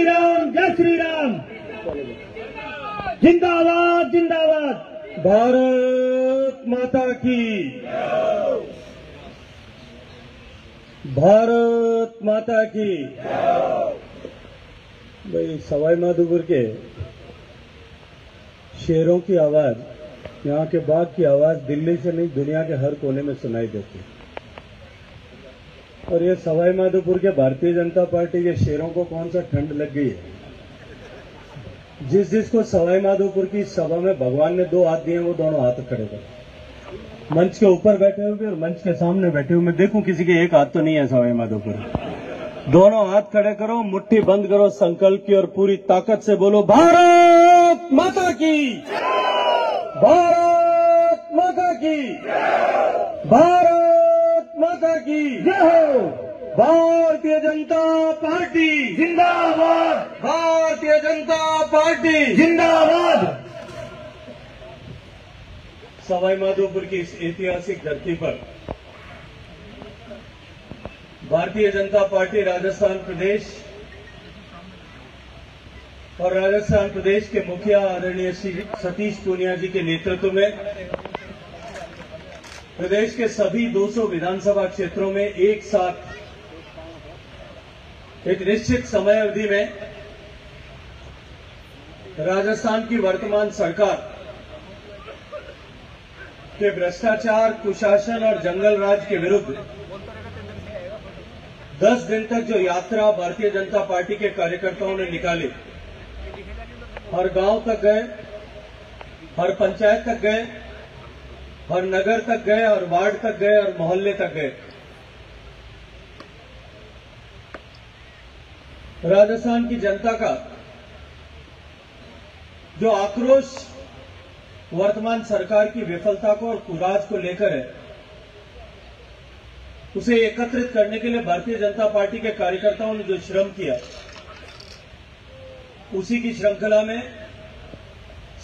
राम, जय श्री राम। जिंदाबाद जिंदाबाद। भारत माता की, भारत माता की। भाई सवाई माधोपुर के शेरों की आवाज, यहाँ के बाघ की आवाज दिल्ली से नहीं दुनिया के हर कोने में सुनाई देती है। और ये सवाई माधोपुर के भारतीय जनता पार्टी के शेरों को कौन सा ठंड लग गई है। जिसको सवाई माधोपुर की सभा में भगवान ने 2 हाथ दिए वो दोनों हाथ खड़े करो। मंच के ऊपर बैठे हुए और मंच के सामने बैठे हुए मैं देखूं किसी के एक हाथ तो नहीं है सवाई माधोपुर। दोनों हाथ खड़े करो, मुट्ठी बंद करो संकल्प की और पूरी ताकत से बोलो भारत माता की, भारत माता की, भारत माता की जय हो। भारतीय जनता पार्टी जिंदाबाद, भारतीय जनता पार्टी जिंदाबाद। सवाई माधोपुर की इस ऐतिहासिक धरती पर भारतीय जनता पार्टी राजस्थान प्रदेश और राजस्थान प्रदेश के मुखिया आदरणीय श्री सतीश पूनिया जी के नेतृत्व में प्रदेश के सभी 200 विधानसभा क्षेत्रों में एक साथ एक निश्चित समय अवधि में राजस्थान की वर्तमान सरकार के भ्रष्टाचार, कुशासन और जंगल राज के विरुद्ध 10 दिन तक जो यात्रा भारतीय जनता पार्टी के कार्यकर्ताओं ने निकाली, हर गांव तक गए, हर पंचायत तक गए, हर नगर तक गए, हर वार्ड तक गए और मोहल्ले तक गए। राजस्थान की जनता का जो आक्रोश वर्तमान सरकार की विफलता को और कुराज को लेकर है, उसे एकत्रित करने के लिए भारतीय जनता पार्टी के कार्यकर्ताओं ने जो श्रम किया, उसी की श्रृंखला में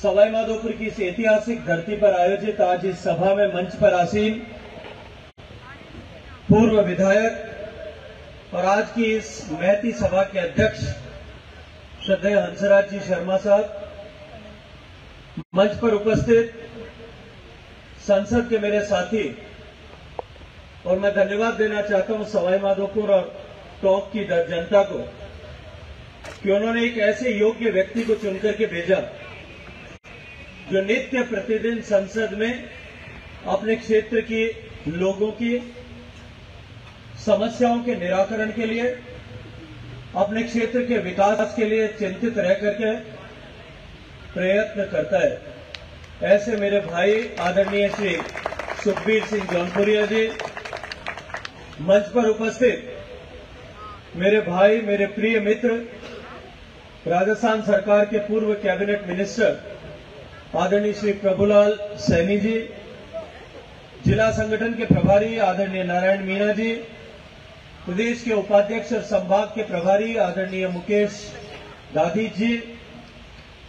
सवाई माधोपुर की इस ऐतिहासिक धरती पर आयोजित आज इस सभा में मंच पर आसीन पूर्व विधायक और आज की इस महती सभा के अध्यक्ष श्रद्धेय हंसराज जी शर्मा साहब, मंच पर उपस्थित संसद के मेरे साथी, और मैं धन्यवाद देना चाहता हूं सवाई माधोपुर और टोंक की जनता को कि उन्होंने एक ऐसे योग्य व्यक्ति को चुनकर के भेजा जो नित्य प्रतिदिन संसद में अपने क्षेत्र के लोगों की समस्याओं के निराकरण के लिए, अपने क्षेत्र के विकास के लिए चिंतित रह करके प्रयत्न करता है। ऐसे मेरे भाई आदरणीय श्री सुखबीर सिंह जौनपुरिया जी, मंच पर उपस्थित मेरे भाई, मेरे प्रिय मित्र, राजस्थान सरकार के पूर्व कैबिनेट मिनिस्टर आदरणीय श्री प्रभुलाल सैनी जी, जिला संगठन के प्रभारी आदरणीय नारायण मीणा जी, प्रदेश के उपाध्यक्ष और संभाग के प्रभारी आदरणीय मुकेश दाधी जी,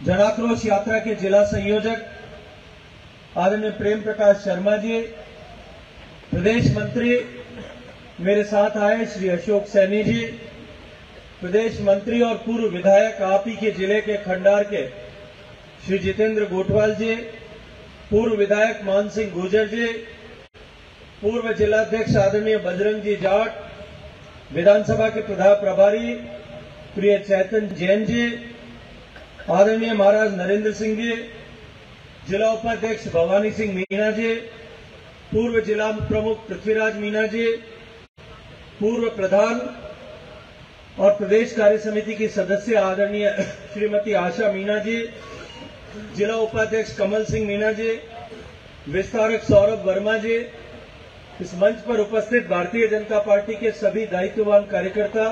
जनाक्रोश यात्रा के जिला संयोजक आदरणीय प्रेम प्रकाश शर्मा जी, प्रदेश मंत्री मेरे साथ आए श्री अशोक सैनी जी, प्रदेश मंत्री और पूर्व विधायक आप ही के जिले के खंडार के श्री जितेंद्र गोठवाल जी, पूर्व विधायक मान सिंह गुर्जर जी, पूर्व जिलाध्यक्ष आदरणीय बजरंग जी जाट, विधानसभा के प्रभारी प्रिय चैतन जैन जी, आदरणीय महाराज नरेंद्र सिंह जी, जिला उपाध्यक्ष भवानी सिंह मीणा जी, पूर्व जिला प्रमुख पृथ्वीराज मीणा जी, पूर्व प्रधान और प्रदेश कार्य समिति की सदस्य आदरणीय श्रीमती आशा मीणा जी, जिला उपाध्यक्ष कमल सिंह मीणा जी, विस्तारक सौरभ वर्मा जी, इस मंच पर उपस्थित भारतीय जनता पार्टी के सभी दायित्ववान कार्यकर्ता,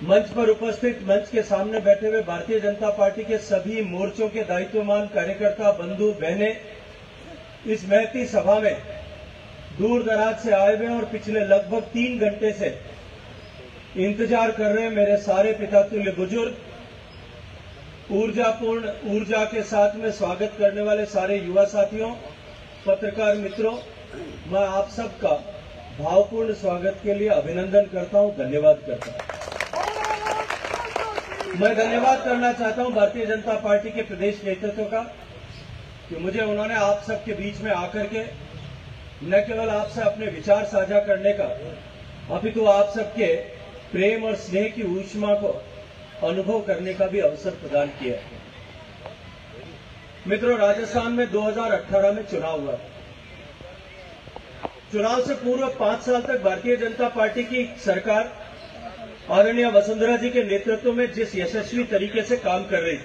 मंच पर उपस्थित मंच के सामने बैठे हुए भारतीय जनता पार्टी के सभी मोर्चों के दायित्ववान कार्यकर्ता, बंधु बहनें, इस महती सभा में दूर दराज से आए हुए और पिछले लगभग 3 घंटे से इंतजार कर रहे मेरे सारे पितातुल्य बुजुर्ग, ऊर्जापूर्ण ऊर्जा के साथ में स्वागत करने वाले सारे युवा साथियों, पत्रकार मित्रों, मैं आप सबका भावपूर्ण स्वागत के लिए अभिनंदन करता हूं, धन्यवाद करता हूं। मैं धन्यवाद करना चाहता हूं भारतीय जनता पार्टी के प्रदेश नेतृत्व का कि मुझे उन्होंने आप सबके बीच में आकर के न केवल आपसे अपने विचार साझा करने का अपितु आप सबके प्रेम और स्नेह की ऊष्मा को अनुभव करने का भी अवसर प्रदान किया है। मित्रों, राजस्थान में 2018 में चुनाव हुआ। चुनाव से पूर्व 5 साल तक भारतीय जनता पार्टी की सरकार आदरणीय वसुंधरा जी के नेतृत्व में जिस यशस्वी तरीके से काम कर रही,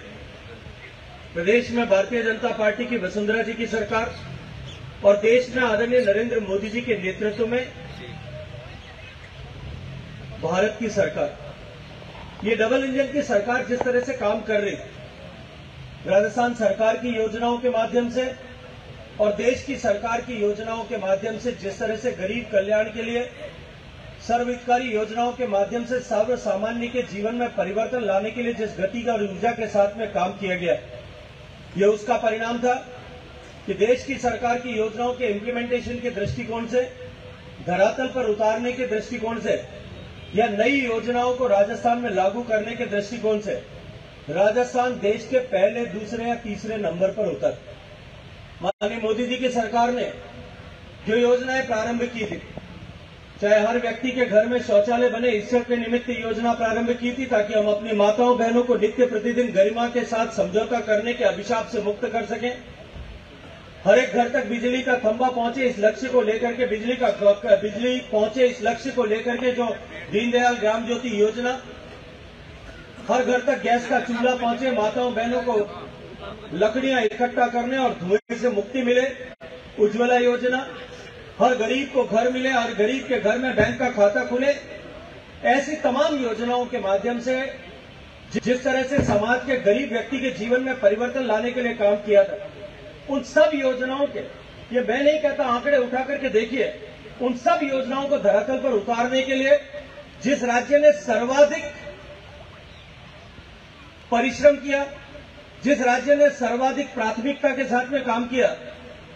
प्रदेश में भारतीय जनता पार्टी की वसुंधरा जी की सरकार और देश में आदरणीय नरेंद्र मोदी जी के नेतृत्व में भारत की सरकार, ये डबल इंजन की सरकार जिस तरह से काम कर रही, राजस्थान सरकार की योजनाओं के माध्यम से और देश की सरकार की योजनाओं के माध्यम से जिस तरह से गरीब कल्याण के लिए सर्वहितकारी योजनाओं के माध्यम से सर्व सामान्य के जीवन में परिवर्तन लाने के लिए जिस गति और ऊर्जा के साथ में काम किया गया, ये उसका परिणाम था कि देश की सरकार की योजनाओं के इम्प्लीमेंटेशन के दृष्टिकोण से, धरातल पर उतारने के दृष्टिकोण से या नई योजनाओं को राजस्थान में लागू करने के दृष्टिकोण से राजस्थान देश के पहले, दूसरे या तीसरे नंबर पर उतर। माननीय मोदी जी की सरकार ने जो योजनाएं प्रारंभ की थी, चाहे हर व्यक्ति के घर में शौचालय बने, इससे के निमित्त योजना प्रारंभ की थी ताकि हम अपनी माताओं बहनों को नित्य प्रतिदिन गरिमा के साथ समझौता करने के अभिशाप से मुक्त कर सकें। हर एक घर तक बिजली का खंभा पहुंचे, इस लक्ष्य को लेकर के बिजली पहुंचे, इस लक्ष्य को लेकर के जो दीनदयाल ग्राम ज्योति योजना, हर घर तक गैस का चूल्हा पहुंचे, माताओं बहनों को लकड़ियां इकट्ठा करने और धुएं से मुक्ति मिले, उज्ज्वला योजना, हर गरीब को घर मिले, हर गरीब के घर में बैंक का खाता खुले, ऐसी तमाम योजनाओं के माध्यम से जिस तरह से समाज के गरीब व्यक्ति के जीवन में परिवर्तन लाने के लिए काम किया था, उन सब योजनाओं के, ये मैं नहीं कहता, आंकड़े उठा करके देखिए, उन सब योजनाओं को धरातल पर उतारने के लिए जिस राज्य ने सर्वाधिक परिश्रम किया, जिस राज्य ने सर्वाधिक प्राथमिकता के साथ में काम किया,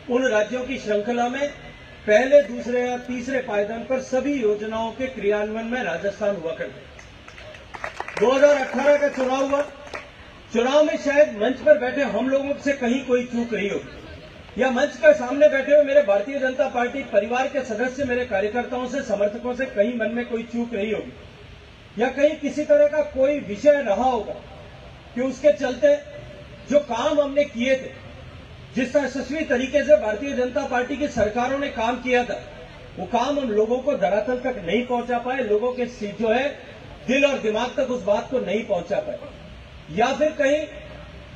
उन राज्यों की श्रृंखला में पहले, दूसरे या तीसरे पायदान पर सभी योजनाओं के क्रियान्वयन में राजस्थान हुआ करते। 2018 का चुनाव हुआ। चुनाव में शायद मंच पर बैठे हम लोगों से कहीं कोई चूक रही हो, या मंच के सामने बैठे हुए मेरे भारतीय जनता पार्टी परिवार के सदस्य, मेरे कार्यकर्ताओं से, समर्थकों से कहीं मन में कोई चूक रही होगी, या कहीं किसी तरह का कोई विषय रहा होगा कि उसके चलते जो काम हमने किए थे, जिस यशस्वी तरीके से भारतीय जनता पार्टी की सरकारों ने काम किया था, वो काम उन लोगों को धरातल तक नहीं पहुंचा पाए, लोगों के जो है दिल और दिमाग तक उस बात को नहीं पहुंचा पाए, या फिर कहीं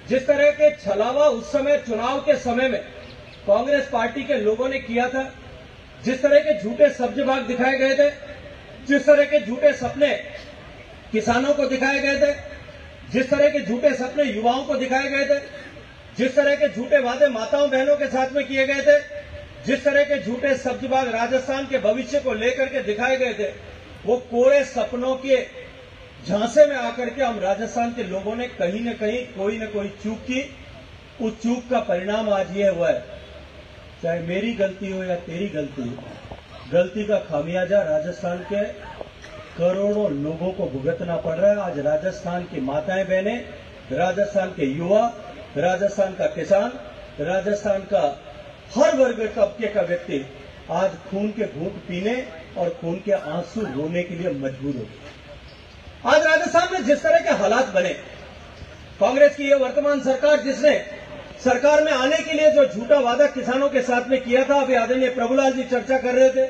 जिस तरह के छलावा उस समय चुनाव के समय में कांग्रेस पार्टी के लोगों ने किया था, जिस तरह के झूठे सब्जबाग दिखाए गए थे, जिस तरह के झूठे सपने किसानों को दिखाए गए थे, जिस तरह के झूठे सपने युवाओं को दिखाए गए थे, जिस तरह के झूठे वादे माताओं बहनों के साथ में किए गए थे, जिस तरह के झूठे सब्जबाग राजस्थान के भविष्य को लेकर के दिखाए गए थे, वो कोरे सपनों के झांसे में आकर के हम राजस्थान के लोगों ने कहीं न कहीं कोई न कोई चूक की। उस चूक का परिणाम आज ये हुआ है, चाहे मेरी गलती हो या तेरी गलती हो, गलती का खामियाजा राजस्थान के करोड़ों लोगों को भुगतना पड़ रहा है। आज राजस्थान की माताएं बहनें, राजस्थान के युवा, राजस्थान का किसान, राजस्थान का हर वर्ग तबके का व्यक्ति आज खून के घूंट पीने और खून के आंसू रोने के लिए मजबूर हो। आज राजस्थान में जिस तरह के हालात बने, कांग्रेस की यह वर्तमान सरकार जिसने सरकार में आने के लिए जो झूठा वादा किसानों के साथ में किया था, अभी आदरणीय प्रभुलाल जी चर्चा कर रहे थे,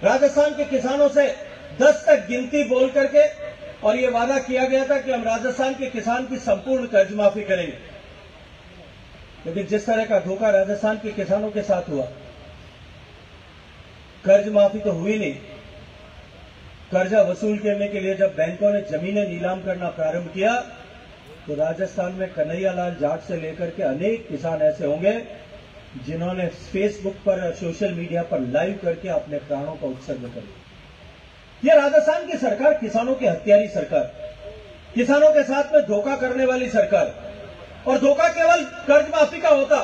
राजस्थान के किसानों से 10 तक गिनती बोल करके और ये वादा किया गया था कि हम राजस्थान के किसान की संपूर्ण कर्ज माफी करेंगे। लेकिन जिस तरह का धोखा राजस्थान के किसानों के साथ हुआ, कर्ज माफी तो हुई नहीं, कर्जा वसूल करने के लिए जब बैंकों ने जमीनें नीलाम करना प्रारंभ किया, तो राजस्थान में कन्हैयालाल जाट से लेकर के अनेक किसान ऐसे होंगे जिन्होंने फेसबुक पर, सोशल मीडिया पर लाइव करके अपने प्राणों का उत्सर्ग कर दिया। यह राजस्थान की सरकार किसानों की हत्यारी सरकार, किसानों के साथ में धोखा करने वाली सरकार, और धोखा केवल कर्ज माफी का होता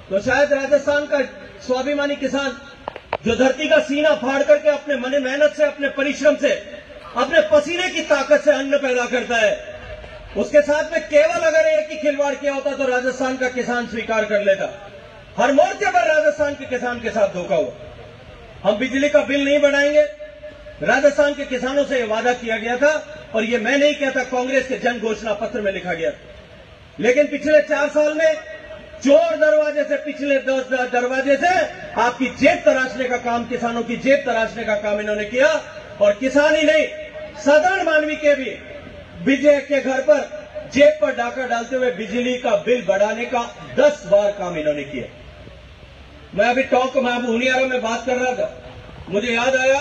तो शायद राजस्थान का स्वाभिमानी किसान जो धरती का सीना फाड़ करके अपने मेहनत से, अपने परिश्रम से, अपने पसीने की ताकत से अन्न पैदा करता है, उसके साथ में केवल अगर एक ही खिलवाड़ किया होता तो राजस्थान का किसान स्वीकार कर लेता। हर मोर्चे पर राजस्थान के किसान के साथ धोखा हुआ। हम बिजली का बिल नहीं बढ़ाएंगे, राजस्थान के किसानों से यह वादा किया गया था, और ये मैं नहीं कहता, कांग्रेस के जन घोषणा पत्र में लिखा गया था। लेकिन पिछले 4 साल में चोर दरवाजे से, पिछले 10 दरवाजे से आपकी जेब तराशने का काम, किसानों की जेब तराशने का काम इन्होंने किया। और किसान ही नहीं, साधारण मानवी के भी विजय के घर पर जेब पर डाका डालते हुए बिजली का बिल बढ़ाने का 10 बार काम इन्होंने किया। मैं अभी हुनियारा में बात कर रहा था, मुझे याद आया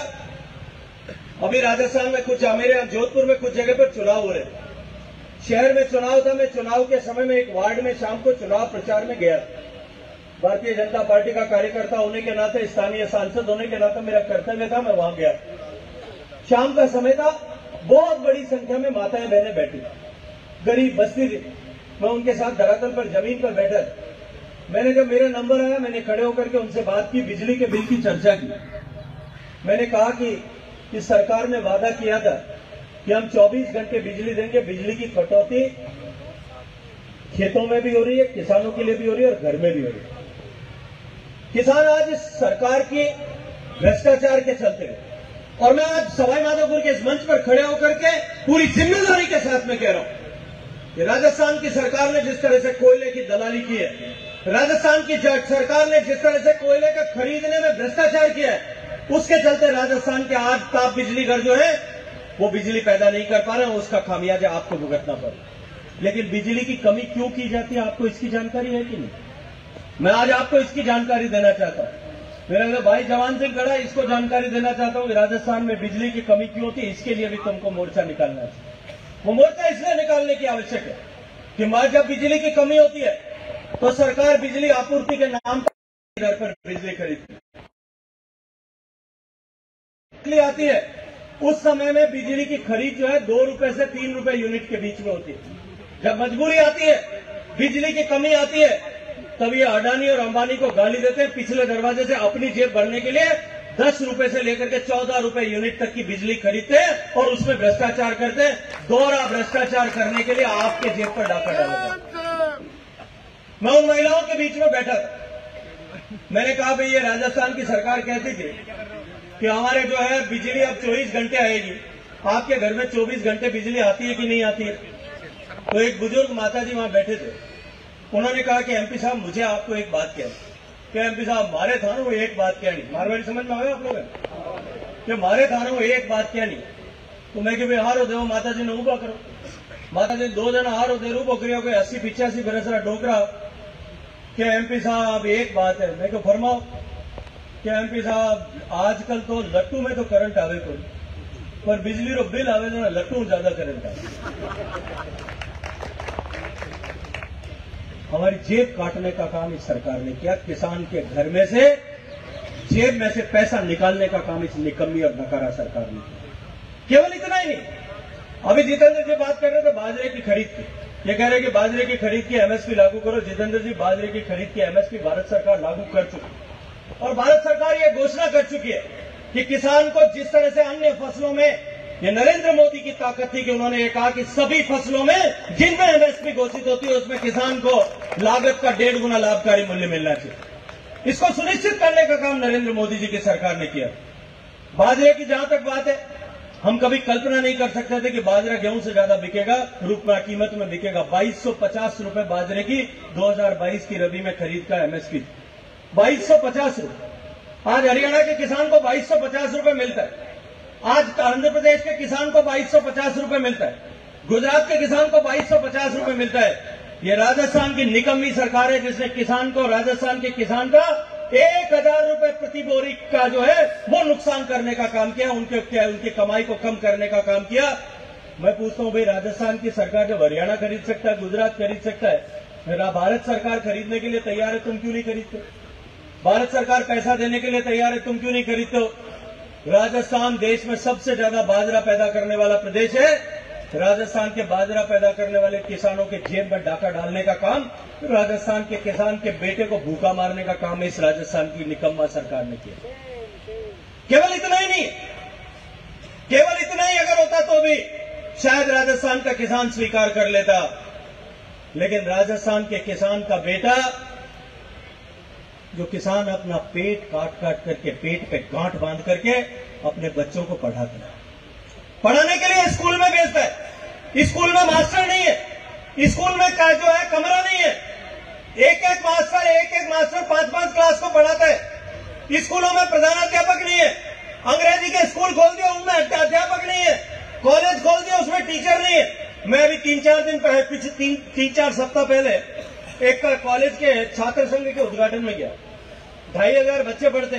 अभी राजस्थान में कुछ, मेरे यहाँ जोधपुर में कुछ जगह पर चुनाव हो रहे, शहर में चुनाव था। मैं चुनाव के समय में एक वार्ड में शाम को चुनाव प्रचार में गया। भारतीय जनता पार्टी का कार्यकर्ता होने के नाते, स्थानीय सांसद होने के नाते मेरा कर्तव्य था, मैं वहां गया। शाम का समय था, बहुत बड़ी संख्या में माताएं बहनें बैठी, गरीब बस्ती थी। मैं उनके साथ धरातल पर जमीन पर बैठा था। मैंने जब मेरा नंबर आया, मैंने खड़े होकर के उनसे बात की, बिजली के बिल की चर्चा की। मैंने कहा कि इस सरकार ने वादा किया था कि हम 24 घंटे बिजली देंगे। बिजली की कटौती खेतों में भी हो रही है, किसानों के लिए भी हो रही है और घर में भी हो रही है। किसान आज इस सरकार की भ्रष्टाचार के चलते हैं, और मैं आज सवाई माधोपुर के इस मंच पर खड़े होकर के पूरी जिम्मेदारी के साथ में कह रहा हूं कि राजस्थान की सरकार ने जिस तरह से कोयले की दलाली की है, राजस्थान की सरकार ने जिस तरह से कोयले का खरीदने में भ्रष्टाचार किया है, उसके चलते राजस्थान के आज ताप बिजली घर जो है वो बिजली पैदा नहीं कर पा रहे हैं। उसका खामियाजा आपको भुगतना पड़े। लेकिन बिजली की कमी क्यों की जाती है, आपको इसकी जानकारी है कि नहीं? मैं आज आपको इसकी जानकारी देना चाहता हूं। मेरा भाई जवान सिंह खड़ा, इसको जानकारी देना चाहता हूं कि राजस्थान में बिजली की कमी क्यों होती है। इसके लिए भी तुमको मोर्चा निकालना चाहिए। वो मोर्चा इसलिए निकालने की आवश्यक है कि जब बिजली की कमी होती है तो सरकार बिजली आपूर्ति के नाम पर दर पर बिजली खरीदती आती है। उस समय में बिजली की खरीद जो है 2 रुपए से 3 रुपए यूनिट के बीच में होती है। जब मजबूरी आती है, बिजली की कमी आती है, तब ये अडानी और अंबानी को गाली देते हैं। पिछले दरवाजे से अपनी जेब भरने के लिए 10 रुपए से लेकर के 14 रुपए यूनिट तक की बिजली खरीदते हैं और उसमें भ्रष्टाचार करते हैं। दोहरा भ्रष्टाचार करने के लिए आपके जेब पर डाका डाला। मैं उन महिलाओं के बीच में बैठा था। मैंने कहा भाई, ये राजस्थान की सरकार कहती थी कि हमारे जो है बिजली अब 24 घंटे आएगी। आपके घर में 24 घंटे बिजली आती है कि नहीं आती है? तो एक बुजुर्ग माताजी वहां बैठे थे, उन्होंने कहा कि एमपी साहब, मुझे आपको एक बात कहनी। क्या एमपी साहब, मारे थाने वो एक बात कहनी। मारवाड़ी समझ में आया आप लोग? क्या मारे थाने वो एक बात कहनी? तो मैं कि भाई हारो देव माताजी ने उबा करो। माताजी 2 जना हारो दे रूबो करियो, कोई 80-85 बरस रहा डोकरा। क्या एमपी साहब एक बात है? मैं को फरमाओ। क्या एमपी साहब, आजकल तो लट्टू में तो करंट आवे कोई, पर बिजली रो बिल आवे तो लट्टू में ज्यादा करंट आवे। हमारी जेब काटने का काम इस सरकार ने किया। किसान के घर में से, जेब में से पैसा निकालने का काम इस निकम्मी और नकारा सरकार ने किया। केवल इतना ही नहीं, अभी जितेंद्र जी बात कर रहे थे बाजरे की खरीद की। ये कह रहे कि बाजरे की खरीद की एमएसपी लागू करो। जितेंद्र जी, बाजरे की खरीद की एमएसपी भारत सरकार लागू कर चुकी है, और भारत सरकार ये घोषणा कर चुकी है कि किसान को जिस तरह से अन्य फसलों में, ये नरेंद्र मोदी की ताकत थी कि उन्होंने ये कहा कि सभी फसलों में जिनमें एमएसपी घोषित होती है उसमें किसान को लागत का 1.5 गुना लाभकारी मूल्य मिलना चाहिए। इसको सुनिश्चित करने का काम नरेंद्र मोदी जी की सरकार ने किया। बाजरे की जहां तक बात है, हम कभी कल्पना नहीं कर सकते थे कि बाजरा गेहूं से ज्यादा बिकेगा, रुपया कीमत में बिकेगा। 2250 रुपए बाजरे की 2022 की रबी में खरीद का एमएसपी, 2250 रुपए। आज हरियाणा के किसान को 2250 रुपए मिलता है। आज आंध्र प्रदेश के किसान को 2250 रुपए मिलता है। गुजरात के किसान को 2250 रुपए मिलता है। ये राजस्थान की निकम्मी सरकार है जिसने किसान को, राजस्थान के किसान का 1000 रुपए प्रति बोरी का जो है वो नुकसान करने का काम किया, उनकी कमाई को कम करने का काम किया। मैं पूछता हूं भाई, राजस्थान की सरकार जब हरियाणा खरीद सकता है, गुजरात खरीद सकता है, मेरा भारत सरकार खरीदने के लिए तैयार है, तुम क्यों नहीं खरीदते? भारत सरकार पैसा देने के लिए तैयार है, तुम क्यों नहीं खरीदते हो? राजस्थान देश में सबसे ज्यादा बाजरा पैदा करने वाला प्रदेश है। राजस्थान के बाजरा पैदा करने वाले किसानों के जेब में डाका डालने का काम, राजस्थान के किसान के बेटे को भूखा मारने का काम इस राजस्थान की निकम्मा सरकार ने किया। केवल इतना ही नहीं, केवल इतना ही अगर होता तो भी शायद राजस्थान का किसान स्वीकार कर लेता, लेकिन राजस्थान के किसान का बेटा, जो किसान अपना पेट काट काट करके, पेट पे गांठ बांध करके अपने बच्चों को पढ़ाता है, पढ़ाने के लिए स्कूल में भेजता है। स्कूल में मास्टर नहीं है, स्कूल में का जो है कमरा नहीं है, एक एक मास्टर 5-5 क्लास को पढ़ाता है। स्कूलों में प्रधानाध्यापक नहीं है, अंग्रेजी के स्कूल खोल दिया, उनमें अध्यापक नहीं है, कॉलेज खोल दिया, उसमें टीचर नहीं है। मैं अभी 3-4 दिन पहले, पिछले 3-4 सप्ताह पहले एक कॉलेज के छात्र संघ के उद्घाटन में गया। 2500 बच्चे पढ़ते,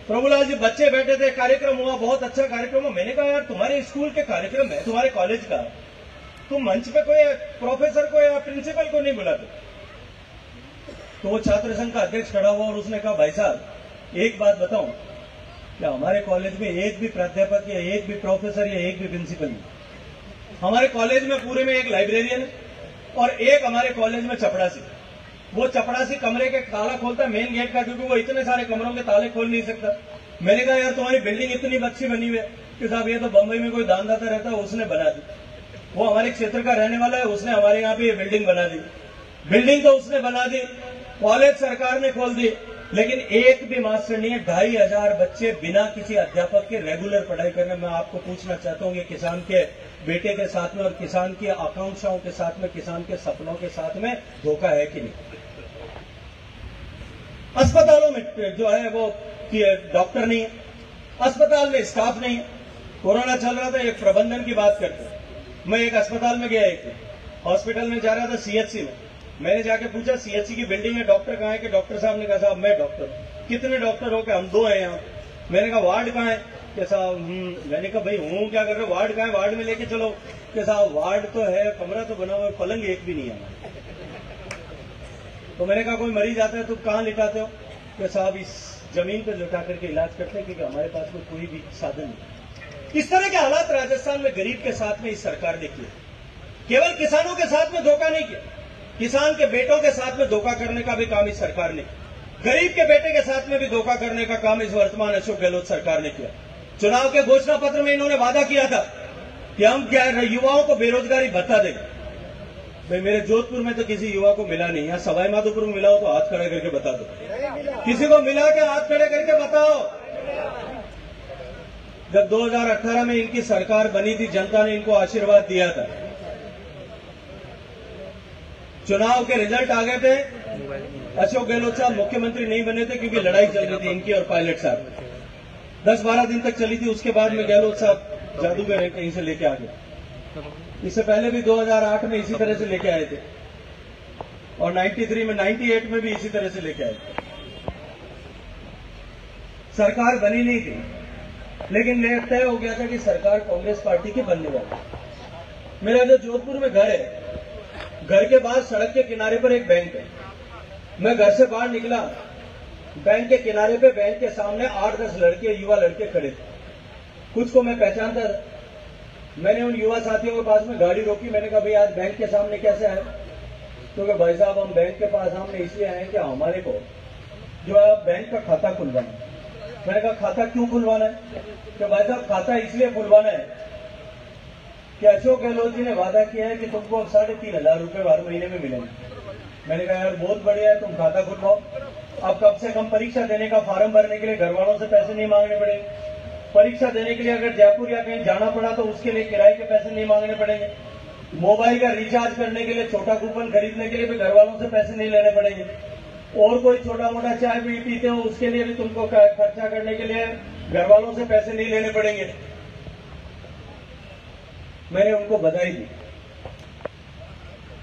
प्रभुलाल जी बच्चे बैठे थे, कार्यक्रम हुआ, बहुत अच्छा कार्यक्रम हुआ। मैंने कहा यार तुम्हारे स्कूल के कार्यक्रम है, तुम्हारे कॉलेज का, तुम मंच पे कोई प्रोफेसर को या प्रिंसिपल को नहीं बुलाते। तो वो छात्र संघ का अध्यक्ष खड़ा हुआ और उसने कहा भाई साहब एक बात बताऊं, क्या हमारे कॉलेज में एक भी प्राध्यापक या एक भी प्रोफेसर या एक भी प्रिंसिपल नहीं। हमारे कॉलेज में पूरे में एक लाइब्रेरियन और एक हमारे कॉलेज में चपड़ासी। वो चपड़ासी कमरे के ताला खोलता है मेन गेट का, क्योंकि वो इतने सारे कमरों के ताले खोल नहीं सकता। मैंने कहा यार तुम्हारी बिल्डिंग इतनी अच्छी बनी हुई है कि साहब ये तो बंबई में कोई दानदाता रहता है उसने बना दी, वो हमारे क्षेत्र का रहने वाला है, उसने हमारे यहाँ पे ये बिल्डिंग बना दी। बिल्डिंग तो उसने बना दी, कॉलेज सरकार ने खोल दी, लेकिन एक भी मास्टर नहीं है। 2500 बच्चे बिना किसी अध्यापक के रेगुलर पढ़ाई करने। मैं आपको पूछना चाहता हूं कि किसान के बेटे के साथ में और किसान की आकांक्षाओं के साथ में, किसान के सपनों के साथ में धोखा है कि नहीं। अस्पतालों में जो है वो डॉक्टर नहीं है, अस्पताल में स्टाफ नहीं है। कोरोना चल रहा था, एक प्रबंधन की बात करते हैं। मैं एक अस्पताल में गया, एक हॉस्पिटल में जा रहा था, सीएचसी में। मैंने जाके पूछा सीएचसी की बिल्डिंग में डॉक्टर कहाँ है, कि डॉक्टर साहब ने कहा साहब मैं डॉक्टर। कितने डॉक्टर हो? कि हम 2 हैं यहाँ। मैंने कहा वार्ड कहाँ है? कि साहब मैंने कहा भाई हूँ क्या कर रहे हो, वार्ड कहाँ है, वार्ड में लेके चलो। कि साहब वार्ड तो है, कमरा तो बना हुआ, पलंग एक भी नहीं है। तो मैंने कहा कोई मरीज आता है तो कहाँ लिटाते हो? कि साहब इस जमीन पर लिटा करके इलाज करते हैं, क्योंकि हमारे पास में कोई भी साधन नहीं। इस तरह के हालात राजस्थान में गरीब के साथ में इस सरकार ने किए। केवल किसानों के साथ में धोखा नहीं किया, किसान के बेटों के साथ में धोखा करने का भी काम इस सरकार ने, गरीब के बेटे के साथ में भी धोखा करने का काम इस वर्तमान अशोक गहलोत सरकार ने किया। चुनाव के घोषणा पत्र में इन्होंने वादा किया था कि हम क्या युवाओं को बेरोजगारी भत्ता देंगे। भाई मेरे जोधपुर में तो किसी युवा को मिला नहीं, यहाँ सवाई माधोपुर में मिला हो तो हाथ खड़े करके बता दो, किसी को मिला के हाथ खड़े करके बताओ। जब 2018 में इनकी सरकार बनी थी, जनता ने इनको आशीर्वाद दिया था। चुनाव के रिजल्ट आ गए थे, अशोक गहलोत साहब मुख्यमंत्री नहीं बने थे क्योंकि लड़ाई चल रही थी इनकी और पायलट साहब। 10-12 दिन तक चली थी, उसके बाद में गहलोत साहब जादूगर है कहीं से लेके आ गए। इससे पहले भी 2008 में इसी तरह से लेके आए थे और 93 में 98 में भी इसी तरह से लेके आए थे। सरकार बनी नहीं थी, लेकिन तय हो गया था कि सरकार कांग्रेस पार्टी की बनने वाली। मेरा जो जोधपुर में घर है, घर के बाहर सड़क के किनारे पर एक बैंक है। मैं घर से बाहर निकला, बैंक के किनारे पे, बैंक के सामने 8-10 लड़के, युवा लड़के खड़े थे। कुछ को मैं पहचानता था। मैंने उन युवा साथियों के पास में गाड़ी रोकी। मैंने कहा भाई आज बैंक के सामने कैसे आए? क्योंकि भाई साहब हम बैंक के पास सामने इसलिए आए कि हमारे को जो है बैंक का खाता खुलवाना है। मैंने कहा खाता क्यों खुलवाना है? तो भाई साहब खाता इसलिए खुलवाना है कि अशोक गहलोत जी ने वादा किया है कि तुमको 3,500 रुपए हर महीने में मिलेंगे। मैंने कहा यार बहुत बढ़िया है, तुम खाता खुलवाओ। अब कम से कम परीक्षा देने का फॉर्म भरने के लिए घर वालों से पैसे नहीं मांगने पड़ेंगे। परीक्षा देने के लिए अगर जयपुर या कहीं जाना पड़ा तो उसके लिए किराए के पैसे नहीं मांगने पड़ेंगे। मोबाइल का रिचार्ज करने के लिए, छोटा कूपन खरीदने के लिए भी घर वालों से पैसे नहीं लेने पड़ेंगे। और कोई छोटा मोटा चाय भी पीते हो उसके लिए भी तुमको खर्चा करने के लिए घर वालों से पैसे नहीं लेने पड़ेंगे। मैंने उनको बधाई दी।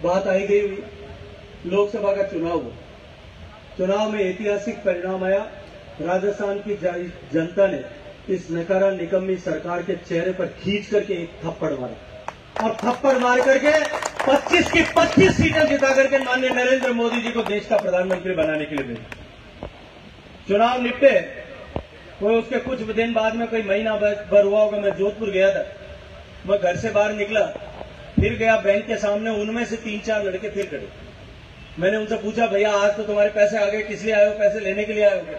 बात आई गई हुई, लोकसभा का चुनाव हुआ। चुनाव में ऐतिहासिक परिणाम आया। राजस्थान की जनता ने इस नकारा निकम्मी सरकार के चेहरे पर खींच करके एक थप्पड़ मारा और थप्पड़ मार करके 25 की 25 सीटें जिता करके माननीय नरेंद्र मोदी जी को देश का प्रधानमंत्री बनाने के लिए भेजा। चुनाव निपटे वो उसके कुछ दिन बाद में, कोई महीना भर हुआ होगा, मैं जोधपुर गया था। मैं घर से बाहर निकला, फिर गया बैंक के सामने, उनमें से 3-4 लड़के फिर खड़े। मैंने उनसे पूछा भैया आज तो तुम्हारे पैसे आ गए, किस लिए आए हो? पैसे लेने के लिए आए हो क्या?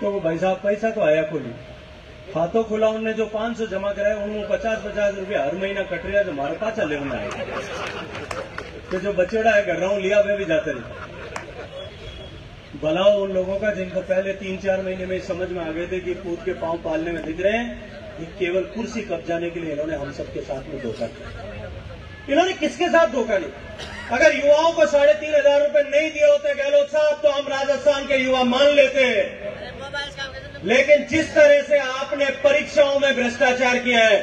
तो वो भाई साहब पैसा तो आया को नहीं, खातों खुला उनने जो 500 जमा कराए उनमें 50-50 रुपया हर महीना कट रहा है जो हमारे पास चले में आएगा। तो जो बचेड़ा है घर लिया वे भी जाते रहे। भलाओ उन लोगों का जिनको पहले 3-4 महीने में समझ में आ गए थे कि पूत के पांव पालने में दिख रहे हैं, ये केवल कुर्सी कब्जाने के लिए इन्होंने हम सबके साथ में धोखा किया। इन्होंने किसके साथ धोखा नहीं? अगर युवाओं को 3,500 रुपए नहीं दिए होते गहलोत साहब तो हम राजस्थान के युवा मान लेते। लेकिन जिस तरह से आपने परीक्षाओं में भ्रष्टाचार किया है,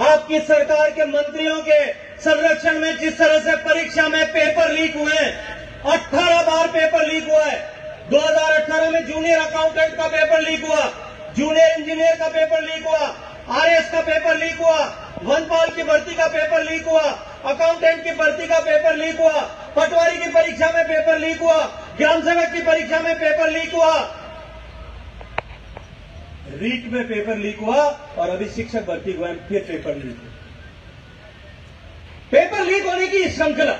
आपकी सरकार के मंत्रियों के संरक्षण में जिस तरह से परीक्षा में पेपर लीक हुए, 18 बार पेपर लीक हुआ है। 2018 में जूनियर अकाउंटेंट का पेपर लीक हुआ, जूनियर इंजीनियर का पेपर लीक हुआ, आरएस का पेपर लीक हुआ, वनपाल की भर्ती का पेपर लीक हुआ, अकाउंटेंट की भर्ती का पेपर लीक हुआ, पटवारी की परीक्षा में पेपर लीक हुआ, ग्राम सेवक की परीक्षा में पेपर लीक हुआ, रीट में पेपर लीक हुआ और अभी शिक्षक भर्ती हुआ फिर पेपर लीक हुआ। पेपर लीक होने की श्रृंखला,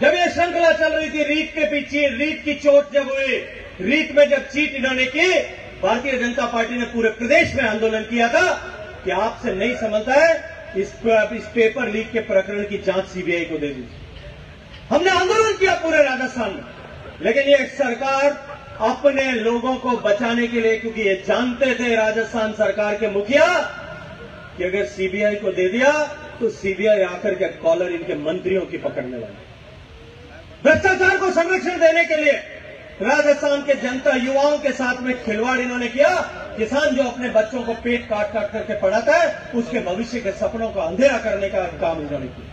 जब यह श्रृंखला चल रही थी रीट के पीछे, रीट की चोट जब हुई, रीट में जब चीट इन्होंने की, भारतीय जनता पार्टी ने पूरे प्रदेश में आंदोलन किया था कि आपसे नहीं समझता है, इस पेपर लीक के प्रकरण की जांच सीबीआई को दे दीजिए। हमने आंदोलन किया पूरे राजस्थान में, लेकिन ये सरकार अपने लोगों को बचाने के लिए, क्योंकि ये जानते थे राजस्थान सरकार के मुखिया कि अगर सीबीआई को दे दिया तो सीबीआई आकर के कॉलर इनके मंत्रियों की पकड़ने वाली। भ्रष्टाचार को संरक्षण देने के लिए राजस्थान के जनता युवाओं के साथ में खिलवाड़ इन्होंने किया। किसान जो अपने बच्चों को पेट काट काट करके पढ़ाता है, उसके भविष्य के सपनों को अंधेरा करने का काम इन्होंने किया।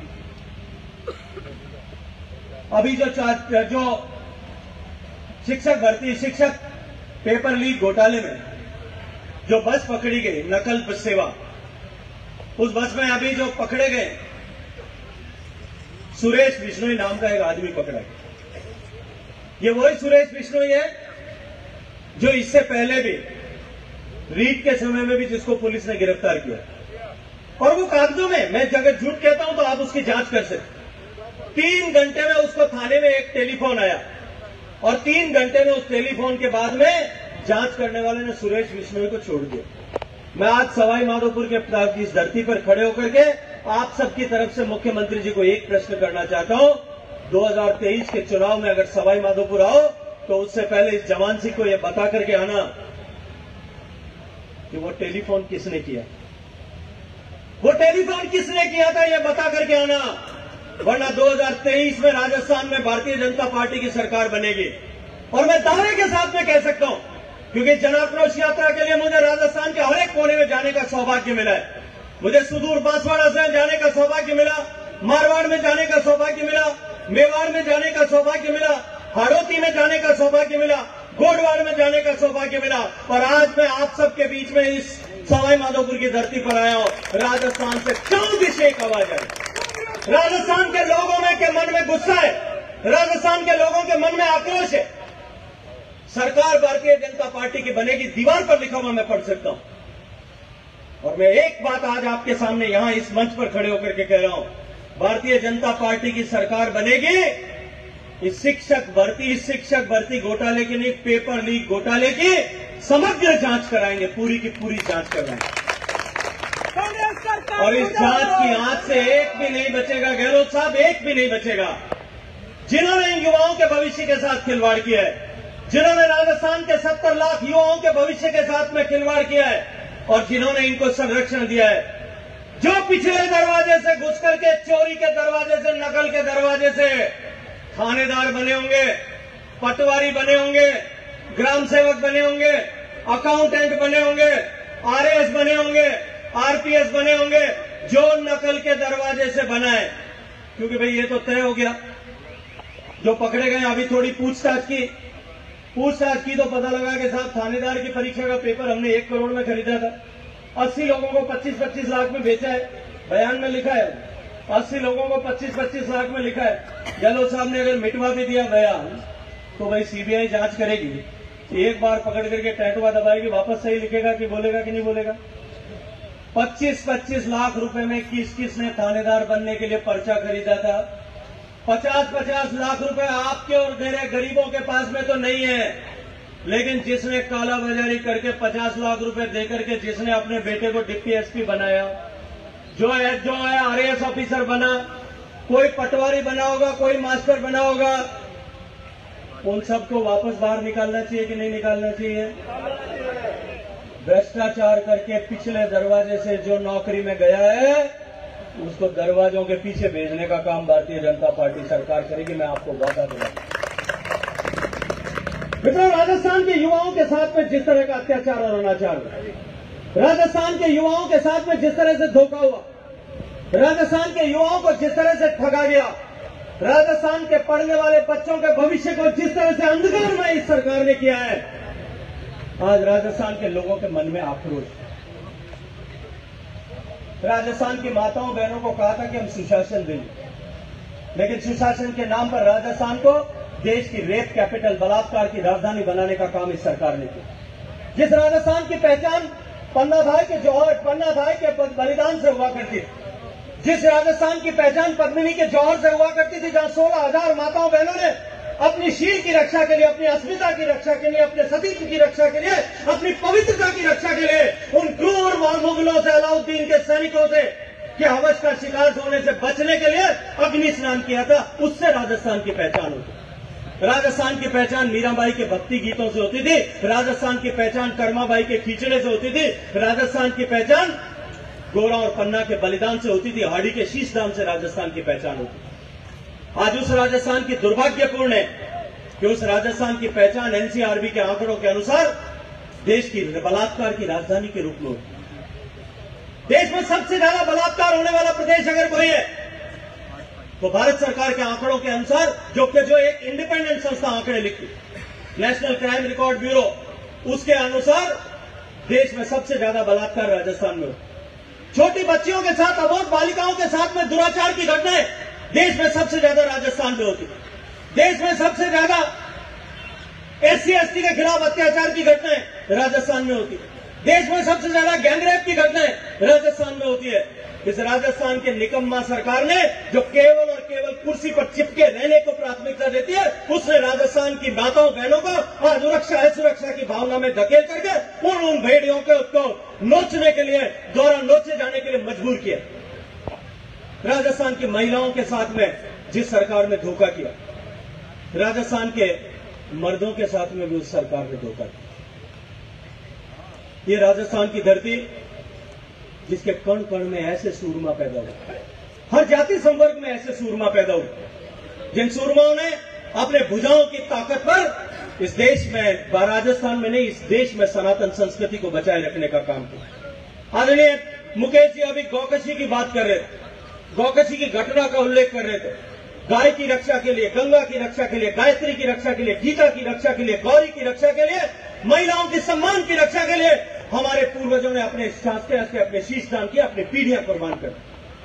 अभी जो शिक्षक भर्ती, शिक्षक पेपर लीक घोटाले में जो बस पकड़ी गई नकल बस सेवा, उस बस में अभी जो पकड़े गए सुरेश बिश्नोई नाम का एक आदमी पकड़ा गया। ये वही सुरेश बिश्नोई है जो इससे पहले भी रीट के समय में भी जिसको पुलिस ने गिरफ्तार किया, और वो कागजों में, मैं अगर झूठ कहता हूं तो आप उसकी जांच कर सकते। 3 घंटे में उसको थाने में एक टेलीफोन आया और 3 घंटे में उस टेलीफोन के बाद में जांच करने वाले ने सुरेश बिश्नोई को छोड़ दिया। मैं आज सवाई माधोपुर के इस धरती पर खड़े होकर के आप सबकी तरफ से मुख्यमंत्री जी को एक प्रश्न करना चाहता हूं। 2023 के चुनाव में अगर सवाई माधोपुर आओ तो उससे पहले इस जवान सिंह को यह बता करके आना कि वो टेलीफोन किसने किया, वो टेलीफोन किसने किया था, यह बता करके आना, वरना 2023 में राजस्थान में भारतीय जनता पार्टी की सरकार बनेगी। और मैं दावे के साथ में कह सकता हूं, क्योंकि जनाक्रोश यात्रा के लिए मुझे राजस्थान के हर एक कोने में जाने का सौभाग्य मिला है। मुझे सुदूर बांसवाड़ा से जाने का सौभाग्य मिला, मारवाड़ में जाने का सौभाग्य मिला, मेवाड़ में जाने का सौभाग्य मिला, हाड़ौती में जाने का सौभाग्य मिला, गोडवाड़ में जाने का सौभाग्य मिला, और आज मैं आप सबके बीच में इस सवाई माधोपुर की धरती पर आया हूं। राजस्थान से क्यों दिशे एक आवाज आई? राजस्थान के लोगों में के मन में गुस्सा है, राजस्थान के लोगों के मन में आक्रोश है। सरकार भारतीय जनता पार्टी की बनेगी, दीवार पर लिखा हुआ मैं पढ़ सकता हूं। और मैं एक बात आज आपके सामने यहां इस मंच पर खड़े होकर के कह रहा हूं, भारतीय जनता पार्टी की सरकार बनेगी, इस शिक्षक भर्ती घोटाले की नहीं, पेपर लीक घोटाले की समग्र जांच कराएंगे, पूरी की पूरी जांच कराएंगे। और इस जांच की आंच से एक भी नहीं बचेगा गहलोत साहब, एक भी नहीं बचेगा। जिन्होंने इन युवाओं के भविष्य के साथ खिलवाड़ किया है, जिन्होंने राजस्थान के 70 लाख युवाओं के भविष्य के साथ में खिलवाड़ किया है, और जिन्होंने इनको संरक्षण दिया है, जो पिछले दरवाजे से घुस करके, चोरी के दरवाजे से, नकल के दरवाजे से थानेदार बने होंगे, पटवारी बने होंगे, ग्राम सेवक बने होंगे, अकाउंटेंट बने होंगे, आरएएस बने होंगे, आरपीएस बने होंगे, जो नकल के दरवाजे से बना है। क्योंकि भाई ये तो तय हो गया, जो पकड़े गए अभी थोड़ी पूछताछ की तो पता लगा कि साहब थानेदार की परीक्षा का पेपर हमने 1 करोड़ में खरीदा था, 80 लोगों को 25-25 लाख में बेचा है। बयान में लिखा है 80 लोगों को 25-25 लाख में लिखा है। गहलोत साहब ने अगर मिटवा भी दिया बयान तो भाई सीबीआई जांच करेगी, एक बार पकड़ करके टैटुआ दबाएगी, वापस सही लिखेगा कि बोलेगा कि नहीं बोलेगा। 25-25 लाख रुपए में किस किसने थानेदार बनने के लिए पर्चा खरीदा था? 50-50 लाख रुपए आपके और मेरे गरीबों के पास में तो नहीं है। लेकिन जिसने काला बाजारी करके 50 लाख रुपए देकर के जिसने अपने बेटे को डिप्टी एसपी बनाया, जो है आरएएस ऑफिसर बना, कोई पटवारी बना होगा, कोई मास्टर बना होगा, उन सबको वापस बाहर निकालना चाहिए कि नहीं निकालना चाहिए? भ्रष्टाचार करके पिछले दरवाजे से जो नौकरी में गया है उसको दरवाजों के पीछे भेजने का काम भारतीय जनता पार्टी सरकार करेगी, मैं आपको वादा दूंगा। मित्रों, राजस्थान के युवाओं के साथ में जिस तरह का अत्याचार और अनाचार हुआ, राजस्थान के युवाओं के साथ में जिस तरह से धोखा हुआ, राजस्थान के युवाओं को जिस तरह से ठगा गया, राजस्थान के पढ़ने वाले बच्चों के भविष्य को जिस तरह से अंधकार में इस सरकार ने किया है, आज राजस्थान के लोगों के मन में आक्रोश। राजस्थान की माताओं बहनों को कहा था कि हम सुशासन देंगे, लेकिन सुशासन के नाम पर राजस्थान को देश की रेप कैपिटल, बलात्कार की राजधानी बनाने का काम इस सरकार ने किया। जिस राजस्थान की पहचान पन्ना भाई के बलिदान से हुआ करती थी, जिस राजस्थान की पहचान पद्मिनी के जौहर से हुआ करती थी, जहां 16,000 माताओं बहनों ने अपनी शील की रक्षा के लिए, अपनी अस्मिता की रक्षा के लिए, अपने सतीत्व की रक्षा के लिए, अपनी पवित्रता की रक्षा के लिए उन क्रूर मुगलों से, अलाउद्दीन के सैनिकों से कि हवस का शिकार होने से बचने के लिए अग्नि स्नान किया था, उससे राजस्थान की पहचान होती। राजस्थान की पहचान मीराबाई के भक्ति गीतों से होती थी, राजस्थान की पहचान कर्माबाई के खींचने से होती थी, राजस्थान की पहचान गोरा और पन्ना के बलिदान से होती थी, हाड़ी के शीश दान से राजस्थान की पहचान होती थी। आज उस राजस्थान की दुर्भाग्यपूर्ण है कि उस राजस्थान की पहचान एनसीआरबी के आंकड़ों के अनुसार देश की बलात्कार की राजधानी के रूप में होती है। देश में सबसे ज्यादा बलात्कार होने वाला प्रदेश अगर कोई है तो भारत सरकार के आंकड़ों के अनुसार, जो एक इंडिपेंडेंट संस्था आंकड़े लिखती, नेशनल क्राइम रिकॉर्ड ब्यूरो, उसके अनुसार देश में सबसे ज्यादा बलात्कार राजस्थान में होता है। छोटी बच्चियों के साथ, अबोध बालिकाओं के साथ में दुराचार की घटनाएं देश में सबसे ज्यादा राजस्थान में होती है। देश में सबसे ज्यादा एससी एसटी के खिलाफ अत्याचार की घटनाएं राजस्थान में होती है। देश में सबसे ज्यादा गैंगरेप की घटनाएं राजस्थान में होती है। इस राजस्थान के निकम्मा सरकार ने, जो केवल और केवल कुर्सी पर चिपके रहने को प्राथमिकता देती है, उसने राजस्थान की माताओं बहनों को और सुरक्षा की भावना में धकेल करके उन भेड़ियों के उसको नोचने के लिए, द्वारा नोचे जाने के लिए मजबूर किया। राजस्थान की महिलाओं के साथ में जिस सरकार ने धोखा किया, राजस्थान के मर्दों के साथ में भी उस सरकार ने धोखा किया। ये राजस्थान की धरती जिसके कण कण में ऐसे सूरमा पैदा हुए, हर जाति संवर्ग में ऐसे सूरमा पैदा हुए, जिन सूरमाओं ने अपने भुजाओं की ताकत पर इस देश में, राजस्थान में नहीं, इस देश में सनातन संस्कृति को बचाए रखने का काम किया। आदरणीय मुकेश जी अभी गौकशी की बात कर रहे थे, गौकशी की घटना का उल्लेख कर रहे थे। गाय की रक्षा के लिए, गंगा की रक्षा के लिए, गायत्री की रक्षा के लिए, गीता की रक्षा के लिए, गौरी की रक्षा के लिए, महिलाओं के सम्मान की रक्षा के लिए हमारे पूर्वजों ने अपने शास्त्र, अपने शीश दान किया, अपनी पीढ़ियां कुर्बान कर,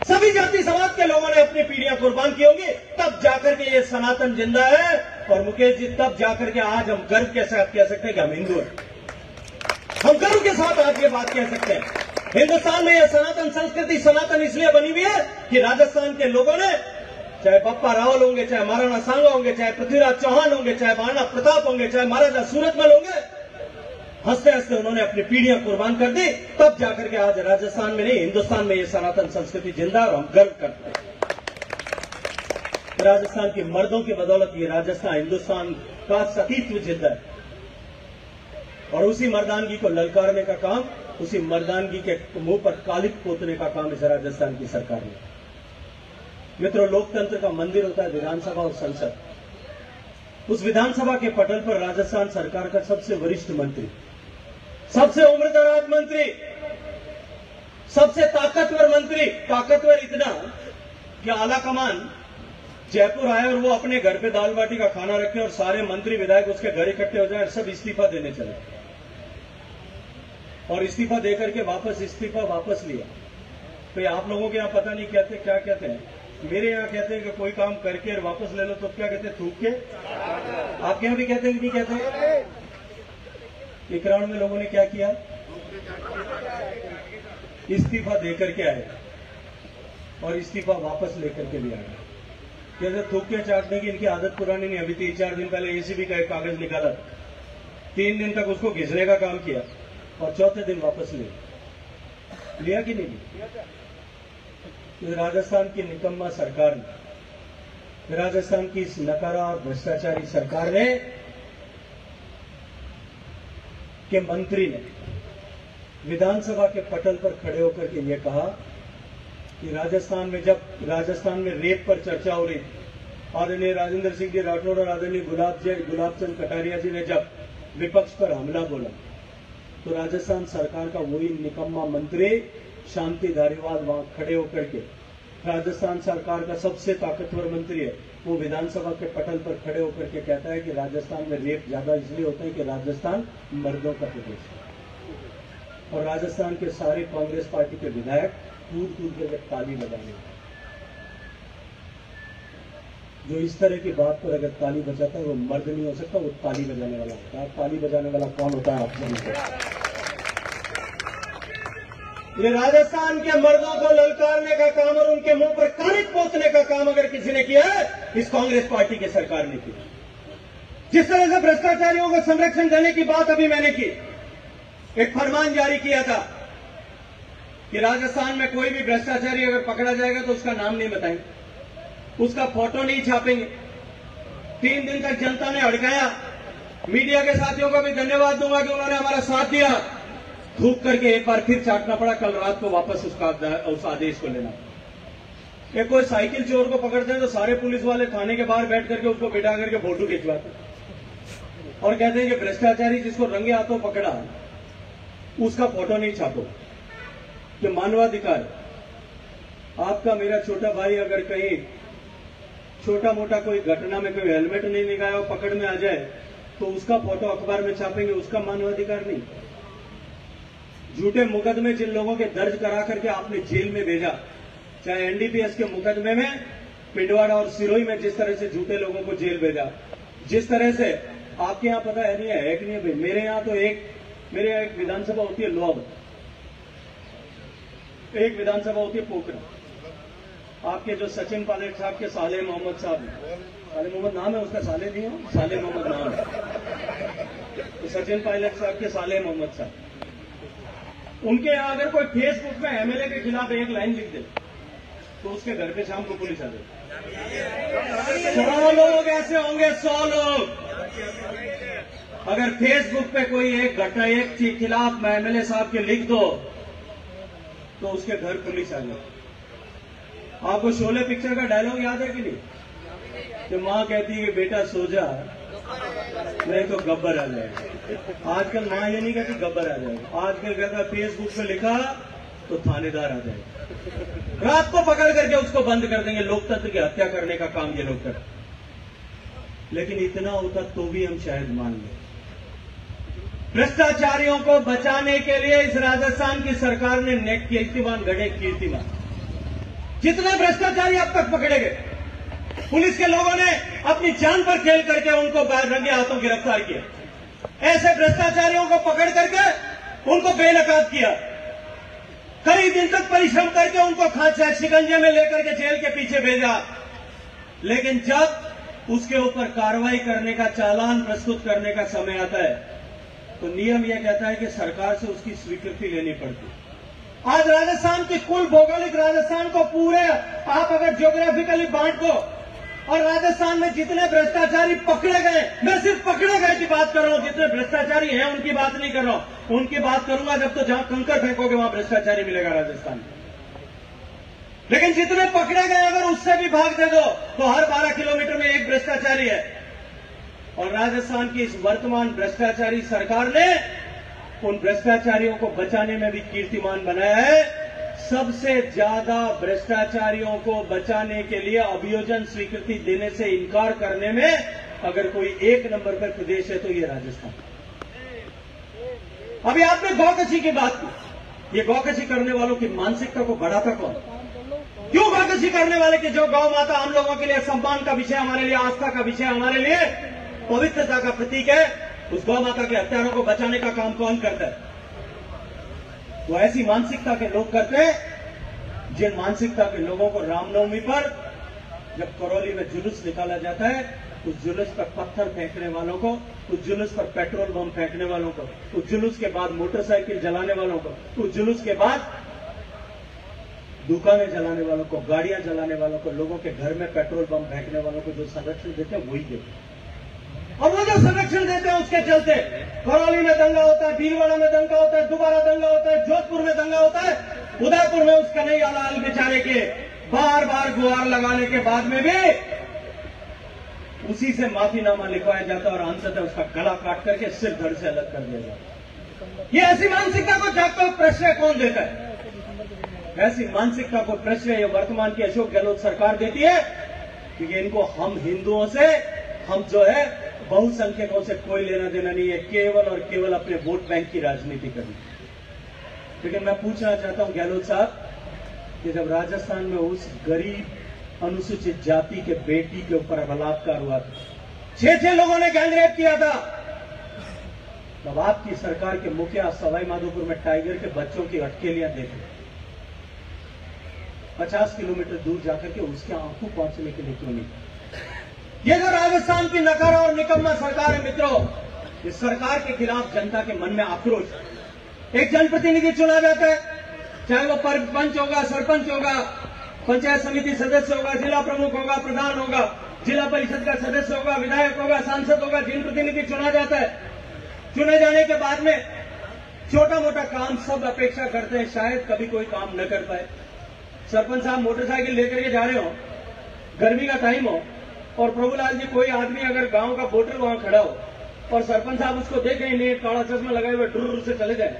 सभी जाति समाज के लोगों ने अपनी पीढ़ियां कुर्बान की होगी, तब जाकर के ये सनातन जिंदा है। और मुकेश जी, तब जाकर के आज हम गर्व के साथ कह सकते हैं कि हम हिंदू हैं। हम गर्व के साथ आज ये बात कह सकते हैं। हिंदुस्तान में यह सनातन संस्कृति सनातन इसलिए बनी हुई है कि राजस्थान के लोगों ने, चाहे बप्पा रावल होंगे, चाहे महाराणा सांगा होंगे, चाहे पृथ्वीराज चौहान होंगे, चाहे महाराणा प्रताप होंगे, चाहे महाराजा सूरजमल होंगे, हंसते हंसते उन्होंने अपनी पीढ़ियां कुर्बान कर दी, तब जाकर के आज राजस्थान में नहीं, हिंदुस्तान में ये सनातन संस्कृति जिंदा और हम गर्व करते हैं। राजस्थान के मर्दों की बदौलत ये राजस्थान, हिंदुस्तान का सतीत्व जिंदा है। और उसी मर्दानगी को ललकारने का काम, उसी मर्दानगी के मुंह पर कालिक पोतने का काम इस राजस्थान की सरकार ने। मित्रों, लोकतंत्र का मंदिर होता है विधानसभा और संसद। उस विधानसभा के पटल पर राजस्थान सरकार का सबसे वरिष्ठ मंत्री, सबसे उम्रदराज मंत्री, सबसे ताकतवर मंत्री, ताकतवर इतना कि आला कमान जयपुर आए और वो अपने घर पे दाल बाटी का खाना रखे और सारे मंत्री विधायक उसके घर इकट्ठे हो जाए और सब इस्तीफा देने चले, और इस्तीफा देकर के इस्तीफा वापस लिया। तो आप लोगों के यहाँ पता नहीं क्या कहते हैं, मेरे यहाँ कहते हैं कि कोई काम करके और वापस ले लो, तो क्या कहते हैं, थूक के। आपके यहाँ भी कहते हैं कि नहीं कहते? इकरार में लोगों ने क्या किया, इस्तीफा देकर के आए और इस्तीफा वापस लेकर के भी आए। जैसे थूक के चाटने की इनकी आदत पुरानी नहीं, अभी 3-4 दिन पहले एसीबी का एक कागज निकाला 3 दिन तक उसको घिसने का काम किया और चौथे दिन वापस लिया कि नहीं लिया? राजस्थान की निकम्मा सरकार ने, राजस्थान की इस नकारा और भ्रष्टाचारी सरकार ने के मंत्री ने विधानसभा के पटल पर खड़े होकर के ये कहा कि राजस्थान में रेप पर चर्चा हो रही, आदरणीय राजेंद्र सिंह जी राठौड़ और आदरणीय गुलाबचंद कटारिया जी ने जब विपक्ष पर हमला बोला तो राजस्थान सरकार का वही निकम्मा मंत्री शांति धारीवाल वहां खड़े होकर के, राजस्थान सरकार का सबसे ताकतवर मंत्री है, वो विधानसभा के पटल पर खड़े होकर के कहता है कि राजस्थान में रेप ज्यादा इसलिए होता है कि राजस्थान मर्दों का प्रदेश है। और राजस्थान के सारे कांग्रेस पार्टी के विधायक कूद के ताली लगाने, जो इस तरह की बात पर अगर ताली बजाता है वो मर्द नहीं हो सकता, वो ताली बजाने वाला होता है। ताली बजाने वाला कौन होता है आप समझते? ये राजस्थान के मर्दों को ललकारने का काम और उनके मुंह पर कालिक पोतने का काम अगर किसी ने किया है, इस कांग्रेस पार्टी की सरकार ने किया। जिस तरह से भ्रष्टाचारियों को संरक्षण देने की बात अभी मैंने की, एक फरमान जारी किया था कि राजस्थान में कोई भी भ्रष्टाचारी अगर पकड़ा जाएगा तो उसका नाम नहीं बताएंगे, उसका फोटो नहीं छापेंगे। 3 दिन तक जनता ने अड़काया। मीडिया के साथियों को भी धन्यवाद दूंगा कि उन्होंने हमारा साथ दिया। धूप करके एक बार फिर चाटना पड़ा, कल रात को वापस उस आदेश को लेना। एक कोई साइकिल चोर को पकड़ते हैं तो सारे पुलिस वाले थाने के बाहर बैठ करके उसको बिठा करके फोटो खिंचवाते और कहते हैं कि भ्रष्टाचारी जिसको रंगे हाथों पकड़ा उसका फोटो नहीं छापो। कि मानवाधिकार, आपका मेरा छोटा भाई अगर कहीं छोटा मोटा कोई घटना में कोई हेलमेट नहीं लगाया और पकड़ में आ जाए तो उसका फोटो अखबार में छापेंगे, उसका मानवाधिकार नहीं। झूठे मुकदमे जिन लोगों के दर्ज करा करके आपने जेल में भेजा, चाहे एनडीपीएस के मुकदमे में पिंडवाड़ा और सिरोही में जिस तरह से झूठे लोगों को जेल भेजा, जिस तरह से आपके यहां पता है नहीं है कि नहीं भाई, मेरे यहां तो मेरे यहां एक विधानसभा होती है लोग, एक विधानसभा होती है पोखरा। आपके जो सचिन पायलट साहब के साले मोहम्मद साहब, साले मोहम्मद नाम है उसका, साले नहीं हो, साले मोहम्मद नाम है। तो सचिन पायलट साहब के साले मोहम्मद साहब, उनके यहां अगर कोई फेसबुक में एमएलए के खिलाफ एक लाइन लिख दे तो उसके घर पे शाम को पुलिस आ जाए। 100 लोग ऐसे होंगे, 100 लोग। अगर फेसबुक पे कोई एक घटना एक के खिलाफ एमएलए साहब के लिख दो तो उसके घर पुलिस आ जाए। आपको शोले पिक्चर का डायलॉग याद है कि नहीं, कि माँ कहती है कि बेटा सो जा नहीं तो गब्बर आ जाएगा। आजकल माँ ये नहीं कहती गब्बर आ जाएगा, आजकल कहता फेसबुक पे लिखा तो थानेदार आ जाएगा। रात को पकड़ करके उसको बंद कर देंगे। लोकतंत्र की हत्या करने का काम ये लोग करते। लेकिन इतना होता तो भी हम शायद मान लें। भ्रष्टाचारियों को बचाने के लिए इस राजस्थान की सरकार ने नेक कीर्तिमान गढ़े, कीर्तिमान। जितने भ्रष्टाचारी अब तक पकड़े गए, पुलिस के लोगों ने अपनी जान पर खेल करके उनको रंगे हाथों गिरफ्तार किया। ऐसे भ्रष्टाचारियों को पकड़ करके उनको बेनकाब किया। कई दिन तक परिश्रम करके उनको खांचा शिकंजे में लेकर के जेल के पीछे भेजा। लेकिन जब उसके ऊपर कार्रवाई करने का, चालान प्रस्तुत करने का समय आता है तो नियम यह कहता है कि सरकार से उसकी स्वीकृति लेनी पड़ती है। आज राजस्थान की कुल भौगोलिक राजस्थान को पूरे आप अगर ज्योग्राफिकली बांट दो और राजस्थान में जितने भ्रष्टाचारी पकड़े गए, मैं सिर्फ पकड़े गए की बात कर रहा हूं, जितने भ्रष्टाचारी हैं उनकी बात नहीं कर रहा हूं। उनकी बात करूंगा जब तो जहां कंकर फेंकोगे वहां भ्रष्टाचारी मिलेगा राजस्थान में। लेकिन जितने पकड़े गए अगर उससे भी भाग दे दो तो हर 12 किलोमीटर में एक भ्रष्टाचारी है। और राजस्थान की इस वर्तमान भ्रष्टाचारी सरकार ने उन भ्रष्टाचारियों को बचाने में भी कीर्तिमान बनाया है। सबसे ज्यादा भ्रष्टाचारियों को बचाने के लिए अभियोजन स्वीकृति देने से इनकार करने में अगर कोई 1 नंबर पर प्रदेश है तो ये राजस्थान। अभी आपने गौकशी की बात की। ये गौकशी करने वालों की मानसिकता को बढ़ाता कौन? क्यों गौकशी करने वाले की जो गौ माता हम लोगों के लिए सम्मान का विषय, हमारे लिए आस्था का विषय, हमारे लिए पवित्रता का प्रतीक है, उस गौ माता के हत्यारों को बचाने का काम कौन करता है? वो ऐसी मानसिकता के लोग करते हैं जिन मानसिकता के लोगों को रामनवमी पर जब करौली में जुलूस निकाला जाता है उस जुलूस पर पत्थर फेंकने वालों को, उस जुलूस पर पेट्रोल बम फेंकने वालों को, उस जुलूस के बाद मोटरसाइकिल जलाने वालों को, उस जुलूस के बाद दुकानें जलाने वालों को, गाड़ियां जलाने वालों को, लोगों के घर में पेट्रोल बम फेंकने वालों को जो संरक्षण देते हैं वही देते हैं। और वो जो संरक्षण देते हैं उसके चलते करौली में दंगा होता है, भीलवाड़ा में दंगा होता है, दोबारा दंगा होता है, जोधपुर में दंगा होता है, उदयपुर में उस कन्हैया लाल बेचारे के बार बार गुहार लगाने के बाद में भी उसी से माफीनामा लिखवाया जाता और अंततः उसका गला काट करके सिर धड़ से अलग कर दिया जाता। ये ऐसी मानसिकता को जाकर प्रश्रय कौन देता है? ऐसी मानसिकता को प्रश्रय ये वर्तमान की अशोक गहलोत सरकार देती है, क्योंकि इनको हम हिंदुओं से, हम जो है बहुसंख्यकों से कोई लेना देना नहीं है, केवल और केवल अपने वोट बैंक की राजनीति करनी। लेकिन मैं पूछना चाहता हूं गहलोत साहब कि जब राजस्थान में उस गरीब अनुसूचित जाति के बेटी के ऊपर बलात्कार हुआ था, 6 लोगों ने गैंगरेप किया था, तब आपकी सरकार के मुखिया सवाई माधोपुर में टाइगर के बच्चों की अटकेलियां देखे, 50 किलोमीटर दूर जाकर के उसके आंखों पहुंचने के लिए क्यों नहीं? ये जो राजस्थान की नकारा और निकम्मा सरकार है मित्रों, इस सरकार के खिलाफ जनता के मन में आक्रोश। एक जनप्रतिनिधि चुना जाता है, चाहे वो पंच होगा, सरपंच होगा, पंचायत समिति सदस्य होगा, जिला प्रमुख होगा, प्रधान होगा, जिला परिषद का सदस्य होगा, विधायक होगा, सांसद होगा, जनप्रतिनिधि चुना जाता है। चुने जाने के बाद में छोटा मोटा काम सब अपेक्षा करते हैं, शायद कभी कोई काम न कर पाए। सरपंच साहब मोटरसाइकिल लेकर के जा रहे हो, गर्मी का टाइम हो, और प्रभुलाल जी कोई आदमी अगर गांव का वोटर वहां खड़ा हो और सरपंच साहब उसको देखें नहीं, काला चश्मा लगाए हुए ड्रुर से चले जाए,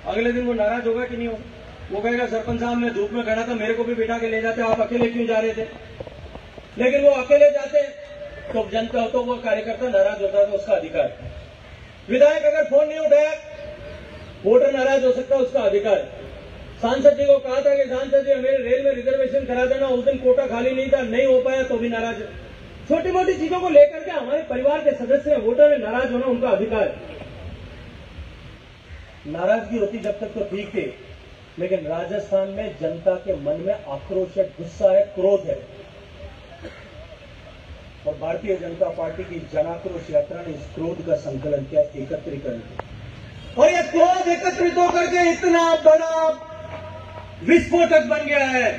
अगले दिन वो नाराज होगा कि नहीं होगा? वो कहेगा सरपंच साहब मैं धूप में खड़ा था, मेरे को भी बिठा के ले जाते, आप अकेले क्यों जा रहे थे? लेकिन वो अकेले जाते तो जनता हो तो वो कार्यकर्ता नाराज होता है, तो उसका अधिकार है। विधायक अगर फोन नहीं उठाया, वोटर नाराज हो सकता है, उसका अधिकार है। सांसद जी को कहा था कि सांसद जी मेरे रेल में रिजर्वेशन करा देना, उस दिन कोटा खाली नहीं था, नहीं हो पाया तो भी नाराज है। छोटी मोटी चीजों को लेकर के हमारे परिवार के सदस्य वोटर में नाराज होना उनका अधिकार है। नाराजगी होती जब तक तो ठीक थी, लेकिन राजस्थान में जनता के मन में आक्रोश है, गुस्सा है, क्रोध है, और भारतीय जनता पार्टी की जनाक्रोश यात्रा ने इस क्रोध का संकलन किया, एकत्रीकरण किया, और यह क्रोध एकत्रित होकर के इतना बड़ा विस्फोटक बन गया है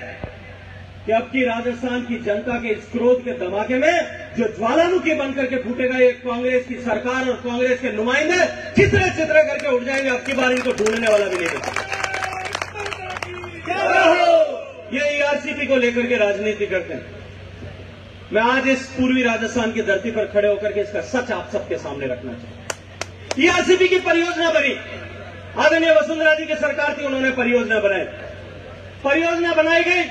कि अब की राजस्थान की जनता के इस क्रोध के धमाके में जो ज्वालामुखी बनकर के फूटेगा, ये कांग्रेस की सरकार और कांग्रेस के नुमाइंदे चित्रे चित्रे करके उठ जाएंगे। अब की बार इनको ढूंढने वाला भी नहीं बचा। ये ईआरसीपी को लेकर के राजनीति करते हैं। मैं आज इस पूर्वी राजस्थान की धरती पर खड़े होकर के इसका सच आप सबके सामने रखना चाहता हूं। ईआरसीपी की परियोजना बनी, आदरणीय वसुंधरा जी की सरकार थी, उन्होंने परियोजना बनाई, परियोजना बनाई गई।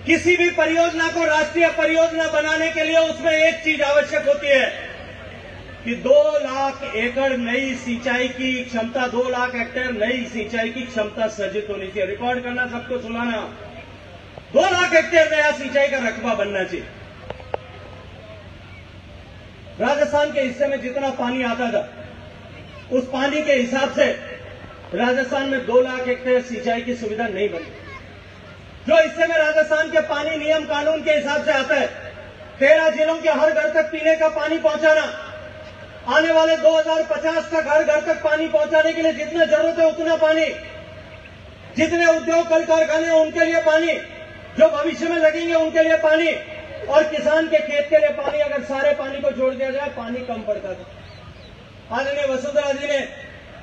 किसी भी परियोजना को राष्ट्रीय परियोजना बनाने के लिए उसमें एक चीज आवश्यक होती है कि 2 लाख एकड़ नई सिंचाई की क्षमता, 2 लाख हेक्टेयर नई सिंचाई की क्षमता सृजित होनी चाहिए। रिकॉर्ड करना, सबको सुनाना, 2 लाख हेक्टेयर नया सिंचाई का रकबा बनना चाहिए। राजस्थान के हिस्से में जितना पानी आता था, उस पानी के हिसाब से राजस्थान में 2 लाख हेक्टेयर सिंचाई की सुविधा नहीं बनी। जो हिस्से में राजस्थान के पानी नियम कानून के हिसाब से आता है, 13 जिलों के हर घर तक पीने का पानी पहुंचाना, आने वाले 2050 तक हर घर तक पानी पहुंचाने के लिए जितना जरूरत है उतना पानी, जितने उद्योग कल कारखाने हैं उनके लिए पानी, जो भविष्य में लगेंगे उनके लिए पानी, और किसान के खेत के लिए पानी। अगर सारे पानी को जोड़ दिया जाए, पानी कम पड़ता था। आदरणीय वसुंधरा जी ने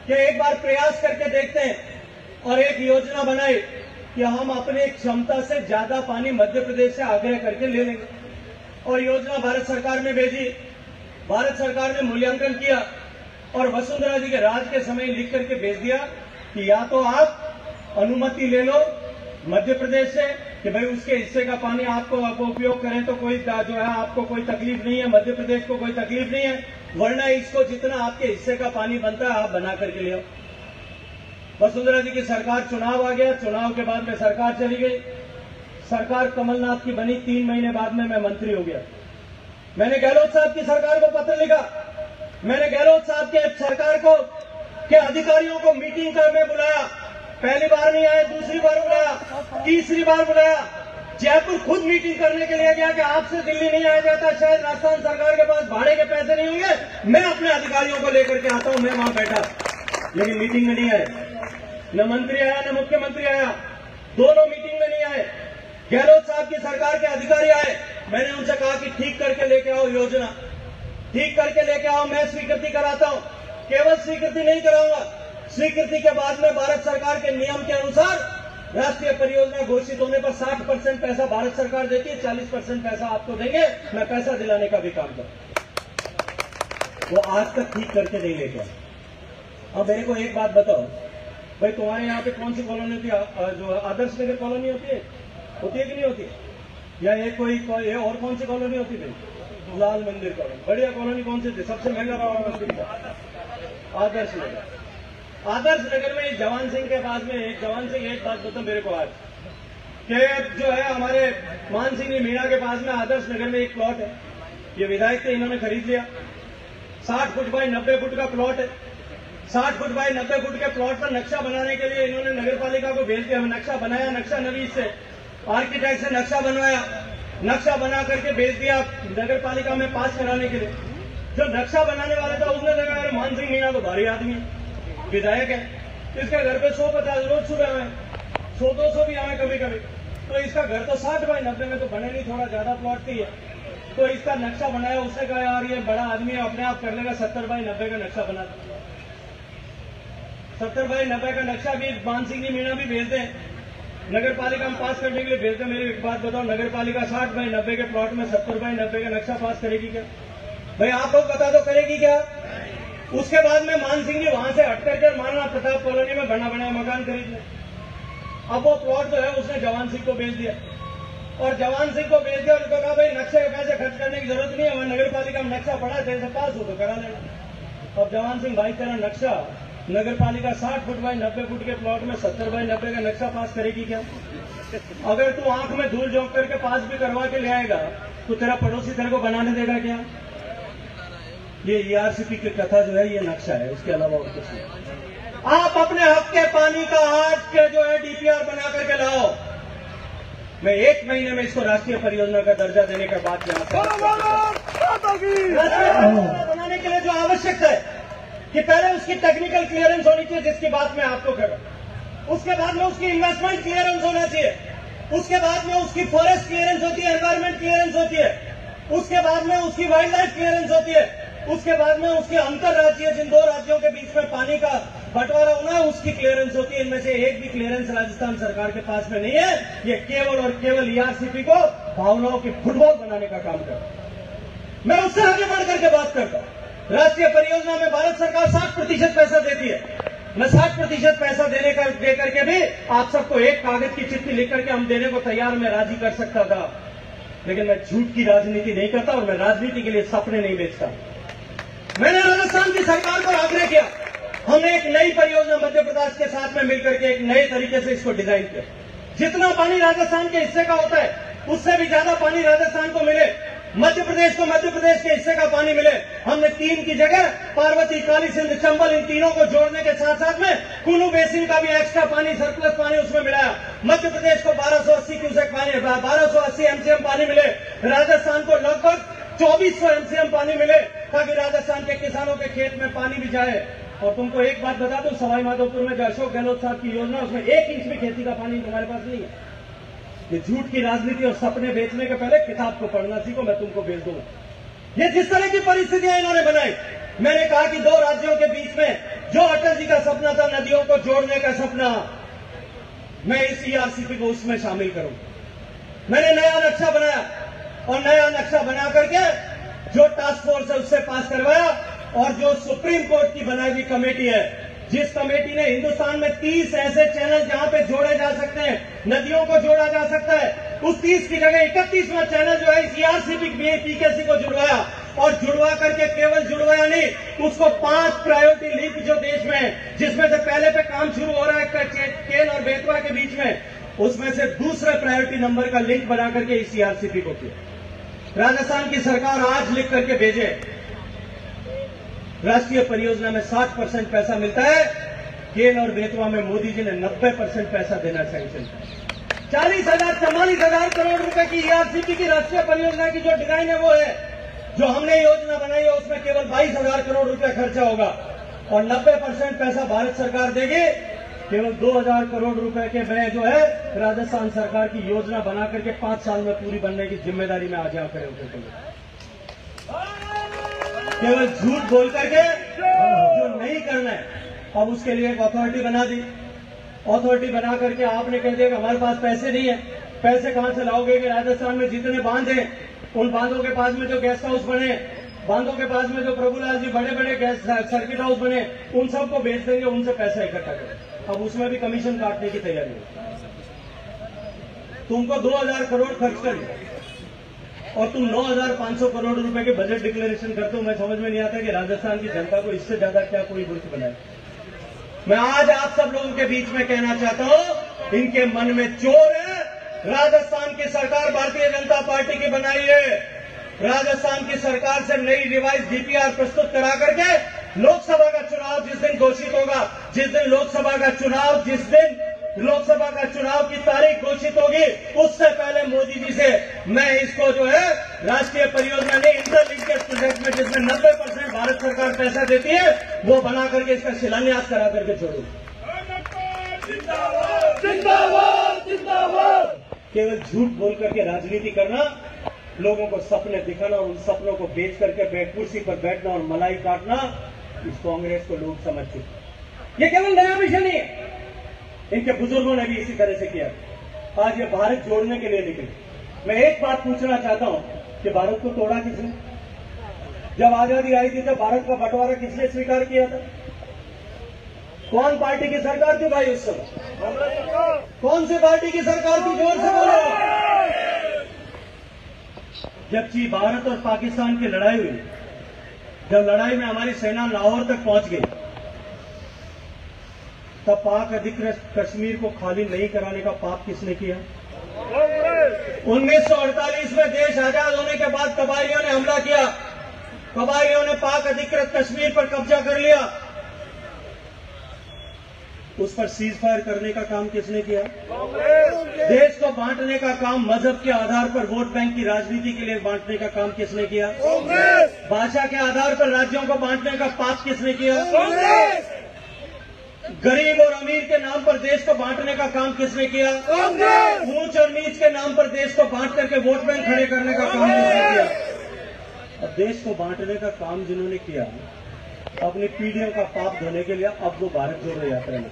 कि एक बार प्रयास करके देखते हैं, और एक योजना बनाई कि हम अपने क्षमता से ज्यादा पानी मध्य प्रदेश से आग्रह करके ले लेंगे, और योजना भारत सरकार में भेजी। भारत सरकार ने मूल्यांकन किया और वसुंधरा जी के राज के समय लिख करके भेज दिया कि या तो आप अनुमति ले लो मध्य प्रदेश से कि भाई उसके हिस्से का पानी आपको उपयोग करें तो कोई जो है आपको कोई तकलीफ नहीं है, मध्य प्रदेश को कोई तकलीफ नहीं है, वरना इसको जितना आपके हिस्से का पानी बनता है आप बना करके ले आओ। वसुंधरा जी की सरकार, चुनाव आ गया, चुनाव के बाद में सरकार चली गई, सरकार कमलनाथ की बनी, 3 महीने बाद में मैं मंत्री हो गया। मैंने गहलोत साहब की सरकार को पत्र लिखा, मैंने गहलोत साहब के सरकार को के अधिकारियों को मीटिंग में बुलाया, पहली बार नहीं आए, दूसरी बार बुलाया, तीसरी बार बुलाया, जयपुर खुद मीटिंग करने के लिए गया कि आपसे दिल्ली नहीं आया जाता, शायद राजस्थान सरकार के पास भाड़े के पैसे नहीं होंगे, मैं अपने अधिकारियों को लेकर के आता हूं, मैं वहां बैठा, लेकिन मीटिंग में नहीं आए। न मंत्री आया न मुख्यमंत्री आया, दोनों मीटिंग में नहीं आए। गहलोत साहब की सरकार के अधिकारी आए, मैंने उनसे कहा कि ठीक करके लेके आओ योजना, ठीक करके लेके आओ, मैं स्वीकृति कराता हूं। केवल स्वीकृति नहीं कराऊंगा, स्वीकृति के बाद में भारत सरकार के नियम के अनुसार राष्ट्रीय परियोजना घोषित होने पर 60% पैसा भारत सरकार देती है, 40% पैसा आपको देंगे, मैं पैसा दिलाने का भी काम करूं। वो आज तक ठीक करके नहीं लेके आए। अब मेरे को एक बात बताओ भाई, तुम्हारे यहाँ पे कौन सी कॉलोनी होती है? जो आदर्श नगर कॉलोनी होती है कि नहीं होती है? या ये कोई और कौन सी कॉलोनी होती है? लाल मंदिर कॉलोनी। बढ़िया कॉलोनी कौन सी थी? सबसे महंगा राम मंदिर का आदर्श नगर। आदर्श नगर में जवान सिंह के पास में एक बात बताओ मेरे को आज, कि जो है हमारे मान सिंह मीणा के पास में आदर्श नगर में एक प्लॉट है, ये विधायक थे, इन्होंने खरीद लिया। 60 फुट बाई 90 फुट का प्लॉट है। 60 फुट बाई 90 फुट के प्लॉट पर नक्शा बनाने के लिए इन्होंने नगर पालिका को भेज दिया। नक्शा बनाया, नक्शा नवीस से आर्किटेक्ट से नक्शा बनवाया, नक्शा बना करके भेज दिया नगर पालिका में पास कराने के लिए। जो नक्शा बनाने वाला था उसने देखा यार मान सिंह मीणा तो भारी आदमी है, विधायक है, इसके घर पे 150 रोज सुबह में 100-200 भी आए कभी कभी, तो इसका घर तो 60 बाई 90 में तो बने नहीं, थोड़ा ज्यादा प्लॉट की है। तो इसका नक्शा बनाया, उसने कहा यार ये बड़ा आदमी है, अपने आप कर लेगा, 70 बाई 90 का नक्शा बना। 70 बाई 90 का नक्शा भी मान सिंह जी मीणा भी भेजते हैं, नगर पालिका में पास करने के लिए भेजते हैं। मेरी एक बात बताओ, नगर पालिका 60 बाई 90 के प्लॉट में 70 बाई 90 का नक्शा पास करेगी क्या? भाई आप लोग बता दो, करेगी क्या? उसके बाद में मान सिंह जी वहां से हट करके महाराणा प्रताप कॉलोनी में बना बनाया मकान खरीद ले। अब वो प्लॉट जो है उसने जवान सिंह को बेच दिया, और जवान सिंह को बेच दिया और उसको कहा भाई नक्शे के पैसे खर्च करने की जरूरत नहीं है, वहां नगर पालिका में नक्शा पड़ा, तेरे से पास हो तो करा लेना। अब जवान सिंह भाई तेरा नक्शा नगर पालिका 60 फुट बाई 90 फुट के प्लॉट में 70 बाई 90 का नक्शा पास करेगी क्या? अगर तू आंख में धूल झोंक करके पास भी करवा के ले आएगा तो तेरा पड़ोसी तेरे को बनाने देगा क्या? ये ईआरसीपी की कथा जो है ये नक्शा है, उसके अलावा और कुछ नहीं। आप अपने हक के पानी का आज के जो है डीपीआर बना करके लाओ, मैं 1 महीने में इसको राष्ट्रीय परियोजना का दर्जा देने का बात बनाने के लिए जो आवश्यक है कि पहले उसकी टेक्निकल क्लियरेंस होनी चाहिए, जिसकी बात मैं आपको कर रहा हूं। उसके बाद में उसकी इन्वेस्टमेंट क्लियरेंस होना चाहिए, उसके बाद में उसकी फॉरेस्ट क्लियरेंस होती है, एनवायरमेंट क्लियरेंस होती है, उसके बाद में उसकी वाइल्ड लाइफ क्लियरेंस होती है, उसके बाद में उसके अंतरराज्यीय जिन 2 राज्यों के बीच में पानी का बंटवारा होना है उसकी क्लियरेंस होती है। इनमें से एक भी क्लियरेंस राजस्थान सरकार के पास में नहीं है। ये केवल और केवल ईआरसीपी को भावनाओं की फुटबॉल बनाने का काम कर रहा है। मैं उससे आगे बढ़ करके बात करता हूं। राष्ट्रीय परियोजना में भारत सरकार 60% पैसा देती है। मैं 60% पैसा दे करके भी आप सबको एक कागज की चिट्ठी लिख करके हम देने को तैयार, मैं राजी कर सकता था, लेकिन मैं झूठ की राजनीति नहीं करता और मैं राजनीति के लिए सपने नहीं बेचता। मैंने राजस्थान की सरकार को आग्रह किया, हमने एक नई परियोजना मध्य प्रदेश के साथ में मिलकर के एक नए तरीके से इसको डिजाइन किया। जितना पानी राजस्थान के हिस्से का होता है उससे भी ज्यादा पानी राजस्थान को मिले, मध्य प्रदेश को मध्य प्रदेश के हिस्से का पानी मिले। हमने 3 की जगह पार्वती, काली सिंध, चंबल, इन तीनों को जोड़ने के साथ साथ में कुल्लू बेसिन का भी एक्स्ट्रा पानी, सरप्लस पानी उसमें मिलाया। मध्य प्रदेश को 1280 क्यूसेक पानी, 1280 एमसीएम पानी मिले, राजस्थान को लगभग 2400 एमसीएम पानी मिले, ताकि राजस्थान के किसानों के खेत में पानी भी जाए। और तुमको एक बात बता दूं, सवाई माधोपुर में जो अशोक गहलोत साहब की योजना, उसमें 1 इंच भी खेती का पानी तुम्हारे पास नहीं है। ये झूठ की राजनीति और सपने बेचने के पहले किताब को पढ़ना सीखो, मैं तुमको भेज दूंगा। ये जिस तरह की परिस्थितियां इन्होंने बनाई, मैंने कहा कि 2 राज्यों के बीच में जो अटल जी का सपना था, नदियों को जोड़ने का सपना, मैं इस ईआरसीपी को उसमें शामिल करूं। मैंने नया नक्शा बनाया और नया नक्शा बना करके जो टास्क फोर्स है उससे पास करवाया, और जो सुप्रीम कोर्ट की बनाई हुई कमेटी है, जिस कमेटी ने हिंदुस्तान में 30 ऐसे चैनल जहां पे जोड़े जा सकते हैं, नदियों को जोड़ा जा सकता है, उस 30 की जगह 31वां चैनल जो है इस ईआरसीपी पीकेसी को जुड़वाया। और जुड़वा करके केवल जुड़वाया नहीं, उसको 5 प्रायोरिटी लिंक जो देश में है, जिसमें से पहले पे काम शुरू हो रहा है केन और बेतवा के बीच में, उसमें से दूसरे प्रायोरिटी नंबर का लिंक बना करके इस ईआरसीपी को किया। राजस्थान की सरकार आज लिख करके भेजे, राष्ट्रीय परियोजना में 60% पैसा मिलता है, केन और बेतवा में मोदी जी ने 90% पैसा देना सैंक्शन किया। 40,000 करोड़ रुपए की ERCP की राष्ट्रीय परियोजना की जो डिजाइन है वो है, जो हमने योजना बनाई है उसमें केवल 22,000 करोड़ रुपया खर्चा होगा और 90% पैसा भारत सरकार देगी। केवल 2,000 करोड़ रुपए के व्यय जो है राजस्थान सरकार की योजना बना करके 5 साल में पूरी बनने की जिम्मेदारी में आज यहाँ खड़े होकर केवल झूठ बोल करके जो नहीं करना है, अब उसके लिए एक अथॉरिटी बना दी। अथॉरिटी बना करके आपने कह दिया कि हमारे पास पैसे नहीं है। पैसे कहां से लाओगे कि राजस्थान में जितने बांध हैं, उन बांधों के पास में जो गेस्ट हाउस बने, बांधों के पास में जो प्रभुलाल जी बड़े बड़े गैस सर्किट हाउस बने, उन सबको बेच देंगे, उनसे पैसा इकट्ठा करें। अब उसमें भी कमीशन काटने की तैयारी है। तुमको 2,000 करोड़ खर्च कर और तुम 9,500 करोड़ रुपए के बजट डिक्लेरेशन करते हो। मैं समझ में नहीं आता कि राजस्थान की जनता को इससे ज्यादा क्या कोई मुल्क बनाए। मैं आज आप सब लोगों के बीच में कहना चाहता हूं, इनके मन में चोर है। राजस्थान की सरकार भारतीय जनता पार्टी की बनाई है। राजस्थान की सरकार से नई रिवाइज DPR प्रस्तुत करा करके लोकसभा का चुनाव जिस दिन घोषित होगा, जिस दिन लोकसभा का चुनाव की तारीख घोषित होगी, उससे पहले मोदी जी से मैं इसको जो है राष्ट्रीय परियोजना नहीं, इंटरलिंकेज प्रोजेक्ट में जिसमें 90% भारत सरकार पैसा देती है, वो बना करके इसका शिलान्यास करा करके छोड़ू। केवल झूठ बोल करके राजनीति करना, लोगों को सपने दिखाना और उन सपनों को बेच करके कुर्सी पर बैठना और मलाई काटना, इस कांग्रेस को लोग समझ चुके। ये केवल नया विषय नहीं है, इनके बुजुर्गों ने भी इसी तरह से किया। आज ये भारत जोड़ने के लिए निकले। मैं एक बात पूछना चाहता हूं कि भारत को तोड़ा किसने? जब आजादी आई थी तब भारत का बंटवारा किसने स्वीकार किया था? कौन पार्टी की सरकार थी भाई उस समय? कौन सी पार्टी की सरकार थी? जोर से बोलो। जबकि भारत और पाकिस्तान की लड़ाई हुई, जब लड़ाई में हमारी सेना लाहौर तक पहुंच गई, तब पाक अधिकृत कश्मीर को खाली नहीं कराने का पाप किसने किया? 1948 में देश आजाद होने के बाद कबायलियों ने हमला किया। कबायलियों ने पाक अधिकृत कश्मीर पर कब्जा कर लिया। उस पर सीज फायर करने का काम किसने किया? देश को बांटने का काम, मजहब के आधार पर वोट बैंक की राजनीति के लिए बांटने का काम किसने किया? भाषा के आधार पर राज्यों को बांटने का पाप किसने किया? गरीब और अमीर के नाम पर देश को बांटने का काम किसने किया? ऊंच और नीच के नाम पर देश को बांट करके वोट बैंक खड़े करने का काम किसने किया? अब देश को बांटने का काम जिन्होंने किया, अपनी पीढ़ियों का पाप धोने के लिए अब वो भारत जोड़ो यात्रा में।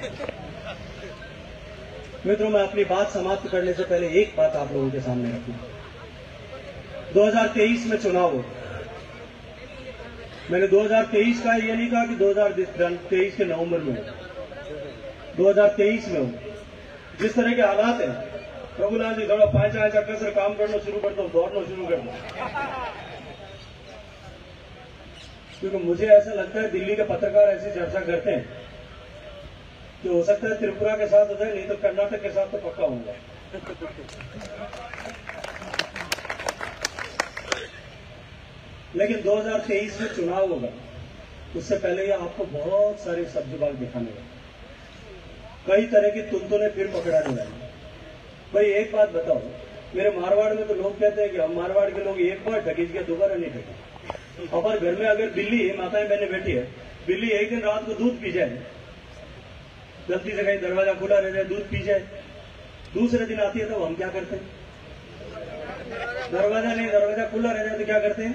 मित्रों, मैं अपनी बात समाप्त करने से पहले एक बात आप लोगों के सामने रखूं। 2023 में चुनाव हो। मैंने 2023 का ये नहीं कहा कि 2023 के नवंबर में हो, 2023 में हो। जिस तरह के हालात हैं, प्रभुलाल जी थोड़ा 5 चक्कर से काम करना शुरू कर दो, दौड़ना शुरू कर दो। क्योंकि मुझे ऐसा लगता है दिल्ली के पत्रकार ऐसी चर्चा करते हैं कि हो सकता है त्रिपुरा के साथ हो जाए, नहीं तो कर्नाटक के साथ तो पक्का होगा। लेकिन 2023 में चुनाव होगा, उससे पहले ही आपको बहुत सारे सब्जबाग दिखाने वाले, कई तरह की तुलतुने फिर पकड़ाने वाले। भाई एक बात बताओ, मेरे मारवाड़ में तो लोग कहते हैं कि हम मारवाड़ के लोग एक बार ठगी गया, दोबारा नहीं ठगे। हमारे घर में अगर बिल्ली, माताएं बहनें बैठी है, बिल्ली एक दिन रात को दूध पी जाए, गलती से कहीं दरवाजा खुला रह जाए, दूध पी जाए, दूसरे दिन आती है तो हम क्या करते हैं? दरवाजा खुला रह जाए तो क्या करते हैं?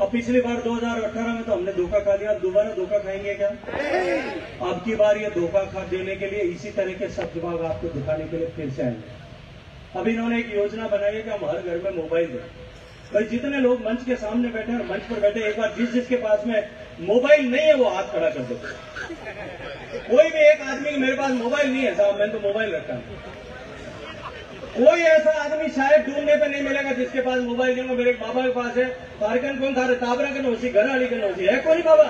अब पिछली बार 2018 में तो हमने धोखा खा लिया, अब दोबारा धोखा खाएंगे क्या? अब की बार ये धोखा खा देने के लिए इसी तरह के सब्जबाग आपको दिखाने के लिए फिर से आएंगे। अब इन्होंने एक योजना बनाई है कि हम हर घर में मोबाइल दें। भाई जितने लोग मंच के सामने बैठे और मंच पर बैठे, एक बार जिसके पास में मोबाइल नहीं है वो हाथ खड़ा कर दो। कोई भी एक आदमी, मेरे पास मोबाइल नहीं है साहब, मैंने तो मोबाइल रखा है। कोई ऐसा आदमी शायद ढूंढने पे नहीं मिलेगा जिसके पास मोबाइल नहीं हो। मेरे बाबा के पास है, तारकन कौन था, ताबरा के नौसी, घर वाली के नौसी है, कोई बाबा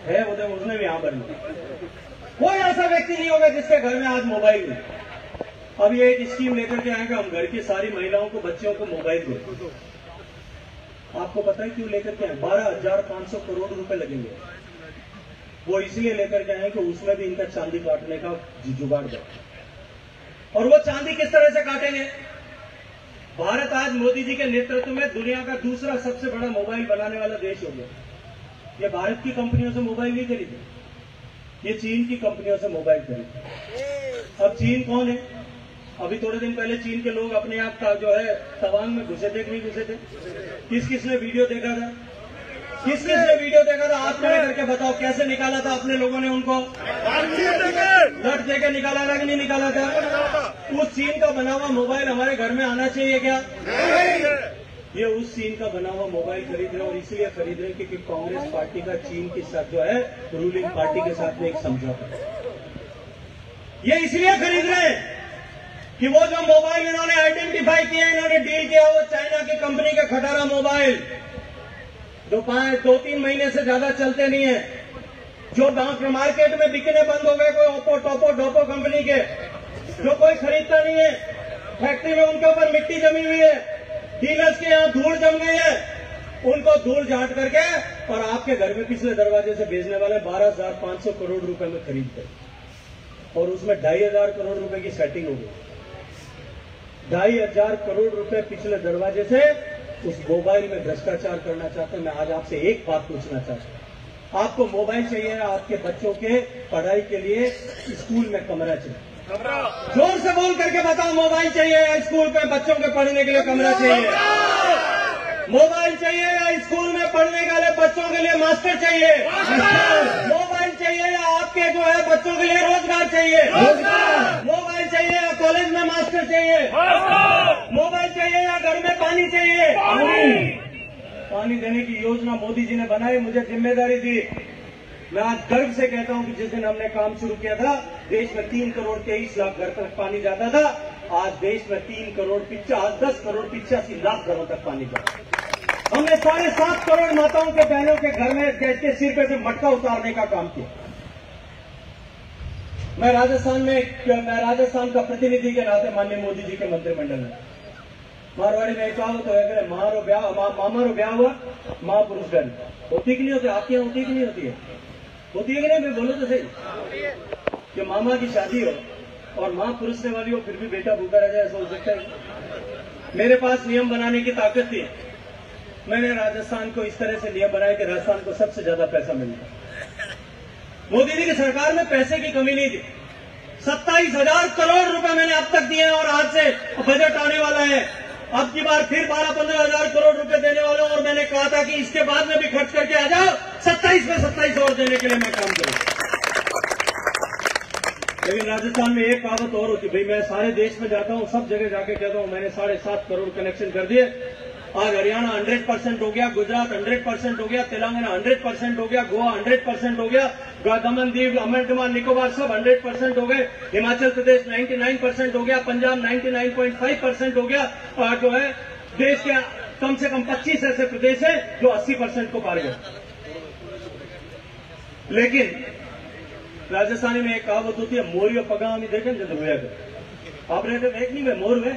है, उसने भी यहाँ पर नहीं। कोई ऐसा व्यक्ति नहीं होगा जिसके घर में आज मोबाइल नहीं। अब ये एक स्कीम लेकर के आएंगे, हम घर की सारी महिलाओं को, बच्चों को मोबाइल दें। आपको पता है क्यों लेकर के आए? 12,500 करोड़ रुपए लगेंगे। वो इसलिए लेकर के आए कि उसमें भी इनका चांदी काटने का जुगाड़ है। और वो चांदी किस तरह से काटेंगे? भारत आज मोदी जी के नेतृत्व में दुनिया का दूसरा सबसे बड़ा मोबाइल बनाने वाला देश हो गया। ये भारत की कंपनियों से मोबाइल नहीं खरीदे, ये चीन की कंपनियों से मोबाइल खरीदे। अब चीन कौन है? अभी थोड़े दिन पहले चीन के लोग अपने आप का जो है तवांग में घुसे थे कि नहीं घुसे थे? किस किसने वीडियो देखा था? किस किसने वीडियो देखा था? आप खड़े करके बताओ कैसे निकाला था अपने लोगों ने उनको? लट देकर निकाला था कि नहीं निकाला था? उस चीन का बना हुआ मोबाइल हमारे घर में आना चाहिए क्या? ये उस चीन का बना हुआ मोबाइल खरीद रहे हैं, और इसलिए खरीद रहे हैं क्योंकि कांग्रेस पार्टी का चीन के साथ जो है रूलिंग पार्टी के साथ में एक समझौता है। ये इसलिए खरीद रहे हैं कि वो जो मोबाइल इन्होंने आइडेंटिफाई किया, इन्होंने डील किया, वो चाइना की कंपनी के खटारा मोबाइल जो 2-3 महीने से ज्यादा चलते नहीं है, जो मार्केट में बिकने बंद हो गए, कोई ओप्पो टोपो डोपो कंपनी के, जो कोई खरीदता नहीं है। फैक्ट्री में उनके ऊपर मिट्टी जमी हुई है, डीलर्स के यहाँ धूल जम गई है, उनको धूल झाट करके और आपके घर में पिछले दरवाजे से भेजने वाले 12,500 करोड़ रुपए में खरीद कर, और उसमें 2,500 करोड़ रुपए की सेटिंग हो गई। 2,500 करोड़ रुपए पिछले दरवाजे से उस मोबाइल में भ्रष्टाचार करना चाहते हैं। मैं आज आपसे एक बात पूछना चाहता हूं, आपको मोबाइल चाहिए, आपके बच्चों के पढ़ाई के लिए स्कूल में कमरा चाहिए? जोर से बोल करके बताओ, मोबाइल चाहिए या स्कूल में बच्चों के पढ़ने के लिए कमरा चाहिए? मोबाइल चाहिए या स्कूल में पढ़ने के लिए बच्चों के लिए मास्टर चाहिए? मोबाइल चाहिए या आपके जो है बच्चों के लिए रोजगार चाहिए? मोबाइल चाहिए या कॉलेज में मास्टर चाहिए? मोबाइल चाहिए या घर में पानी चाहिए? पानी देने की योजना मोदी जी ने बनाई, मुझे जिम्मेदारी दी। मैं आज गर्व से कहता हूं कि जिस दिन हमने काम शुरू किया था, देश में 3 करोड़ 23 लाख घर तक पानी जाता था। आज देश में 10 करोड़ 85 लाख घरों तक पानी जाता। हमने 7.5 करोड़ माताओं के बहनों के घर में के सिर पे से मटका उतारने का काम किया। मैं राजस्थान का प्रतिनिधि के नाते माननीय मोदी जी के मंत्रिमंडल में, मारवाड़ी में एक कहावत है, मामा रो ब्याह हुआ महापुरुष गण होती कि नहीं होती? आपके यहाँ होती कि नहीं होती है? होती है कि नहीं? मैं बोलो तो सही कि मामा की शादी हो और मां पुरुष से वाली हो, फिर भी बेटा भूखा रह जाए, ऐसा हो सकता है? मेरे पास नियम बनाने की ताकत थी। मैंने राजस्थान को इस तरह से नियम बनाया कि राजस्थान को सबसे ज्यादा पैसा मिलता। मोदी जी की सरकार में पैसे की कमी नहीं थी। 27,000 करोड़ रुपए मैंने अब तक दिए और आज से बजट आने वाला है, अब की बार फिर 12-15 हजार करोड़ रुपए देने वाले हूं। और मैंने कहा था कि इसके बाद में भी खर्च करके आ जाओ, 27 में 27 और देने के लिए मैं काम करूं। लेकिन राजस्थान में एक कहावत और होती, भाई मैं सारे देश में जाता हूं, सब जगह जाके कहता हूं मैंने 7.5 करोड़ कनेक्शन कर दिए। आज हरियाणा 100% हो गया, गुजरात 100% हो गया, तेलंगाना 100% हो गया, गोवा 100% हो गया, दमन दीव अंडमान निकोबार सब 100% हो गए, हिमाचल प्रदेश 99% हो गया, पंजाब 99.5% हो गया, और जो है देश के कम से कम 25 ऐसे प्रदेश है जो 80% को पार गए। लेकिन राजस्थानी में एक कहावत होती है, मोरियो पगामी देखे जब रोया कर। आपने तो देख नहीं मैं मोर में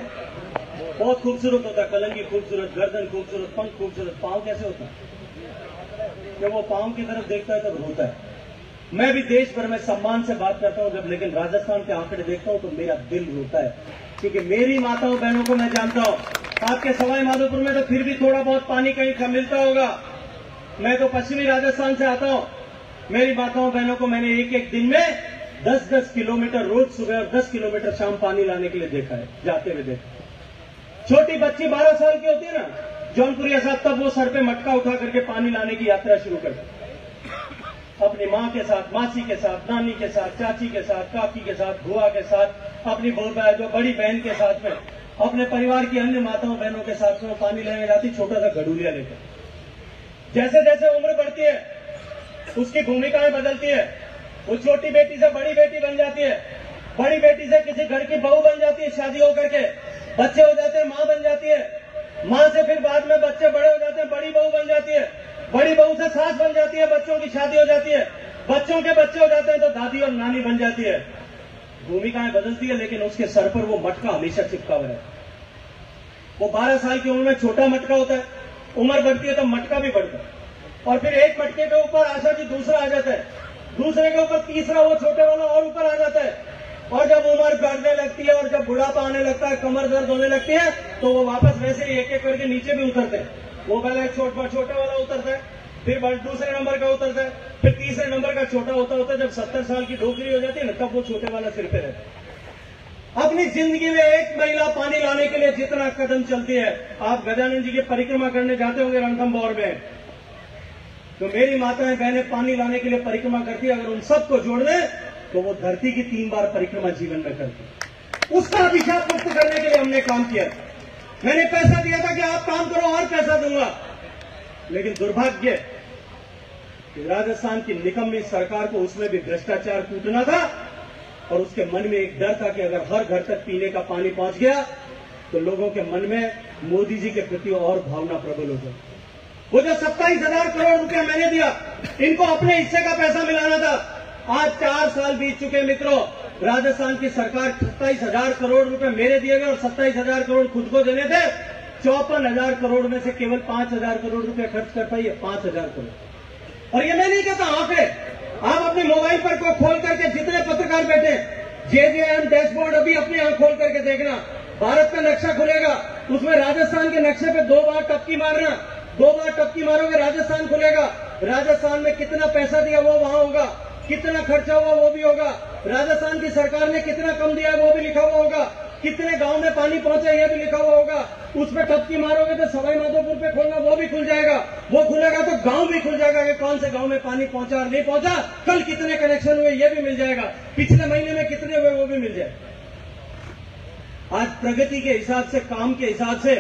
बहुत खूबसूरत होता है, कलंगी खूबसूरत, गर्दन खूबसूरत, पंख खूबसूरत, पांव कैसे होता है? जब वो पांव की तरफ देखता है तब रोता है। मैं भी देश भर में सम्मान से बात करता हूं जब, लेकिन राजस्थान के आंकड़े देखता हूं तो मेरा दिल रोता है, क्योंकि मेरी माताओं बहनों को मैं जानता हूं। आपके सवाई माधोपुर में तो फिर भी थोड़ा बहुत पानी कहीं मिलता होगा। मैं तो पश्चिमी राजस्थान से आता हूं। मेरी माताओं बहनों को मैंने एक दिन में 10-10 किलोमीटर रोज सुबह और 10 किलोमीटर शाम पानी लाने के लिए देखा है, जाते हुए देखा। छोटी बच्ची 12 साल की होती है ना, जौनपुरिया साहब, तब वो सर पे मटका उठा करके पानी लाने की यात्रा शुरू करती, अपनी माँ के साथ, मासी के साथ, नानी के साथ, चाची के साथ, काकी के साथ, बुआ के साथ, अपनी जो बड़ी बहन के साथ में, अपने परिवार की अन्य माताओं बहनों के साथ में पानी लेने जाती, छोटा सा घड़ूलिया लेकर। जैसे जैसे उम्र बढ़ती है उसकी भूमिकाएं बदलती है। वो छोटी बेटी से बड़ी बेटी बन जाती है, बड़ी बेटी से किसी घर की बहू बन जाती है, शादी होकर के बच्चे हो जाते हैं, माँ बन जाती है, माँ से फिर बाद में बच्चे बड़े हो जाते हैं, बड़ी बहू बन जाती है, बड़ी बहू से सास बन जाती है, बच्चों की शादी हो जाती है, बच्चों के बच्चे हो जाते हैं तो दादी और नानी बन जाती है। भूमिकाएं बदलती है, लेकिन उसके सर पर वो मटका हमेशा चिपका हुआ है। वो 12 साल की उम्र में छोटा मटका होता है, उम्र बढ़ती है तो मटका भी बढ़ता है, और फिर एक मटके के ऊपर आशा जी दूसरा आ जाता है। दूसरे के ऊपर तीसरा वो छोटे वाला और ऊपर आ जाता है। और जब उम्र बढ़ने लगती है और जब बुढ़ापा आने लगता है, कमर दर्द होने लगती है, तो वो वापस वैसे ही एक एक करके नीचे भी उतरते हैं। वो पहले छोटे वाला उतरता है, फिर दूसरे नंबर का उतरता है, फिर तीसरे नंबर का छोटा होता होता है। जब 70 साल की ढोकरी हो जाती है ना, तब वो छोटे वाला सिर पे रहता है। अपनी जिंदगी में एक महिला पानी लाने के लिए जितना कदम चलती है, आप गजानन जी की परिक्रमा करने जाते होंगे रणथंभौर में, तो मेरी माताएं बहनें पानी लाने के लिए परिक्रमा करती है। अगर उन सबको जोड़ दें तो वो धरती की 3 बार परिक्रमा जीवन में करती। उसका अभिशाप मुक्त करने के लिए हमने काम किया। मैंने पैसा दिया था कि आप काम करो और पैसा दूंगा, लेकिन दुर्भाग्य कि राजस्थान की निकम्मी सरकार को उसमें भी भ्रष्टाचार कूटना था और उसके मन में एक डर था कि अगर हर घर तक पीने का पानी पहुंच गया तो लोगों के मन में मोदी जी के प्रति और भावना प्रबल हो जाए। वो जो 27,000 करोड़ रुपया मैंने दिया, इनको अपने हिस्से का पैसा मिलाना था। आज 4 साल बीत चुके मित्रों, राजस्थान की सरकार 27,000 करोड़ रुपए मेरे दिए गए और 27,000 करोड़ खुद को देने थे। 54,000 करोड़ में से केवल 5,000 करोड़ रुपए खर्च कर पाई है। 5,000 करोड़। और ये मैं नहीं कहता, आंकड़े आप अपने मोबाइल पर को खोल करके जितने पत्रकार बैठे, JJM डैशबोर्ड अभी अपनी आंख खोल करके देखना, भारत का नक्शा खुलेगा, उसमें राजस्थान के नक्शे पे 2 बार टपकी मारना, 2 बार टपकी मारोगे राजस्थान खुलेगा। राजस्थान में कितना पैसा दिया वो वहां होगा, कितना खर्चा हुआ वो भी होगा, राजस्थान की सरकार ने कितना कम दिया वो भी लिखा हुआ होगा, कितने गांव में पानी पहुंचा ये भी लिखा हुआ होगा। उसमें टपकी मारोगे तो सवाई माधोपुर पे खोलना, वो भी खुल जाएगा। वो खुलेगा तो गांव भी खुल जाएगा कि कौन से गांव में पानी पहुंचा और नहीं पहुंचा, कल कितने कनेक्शन हुए ये भी मिल जाएगा, पिछले महीने में कितने हुए वो भी मिल जाएगा। आज प्रगति के हिसाब से, काम के हिसाब से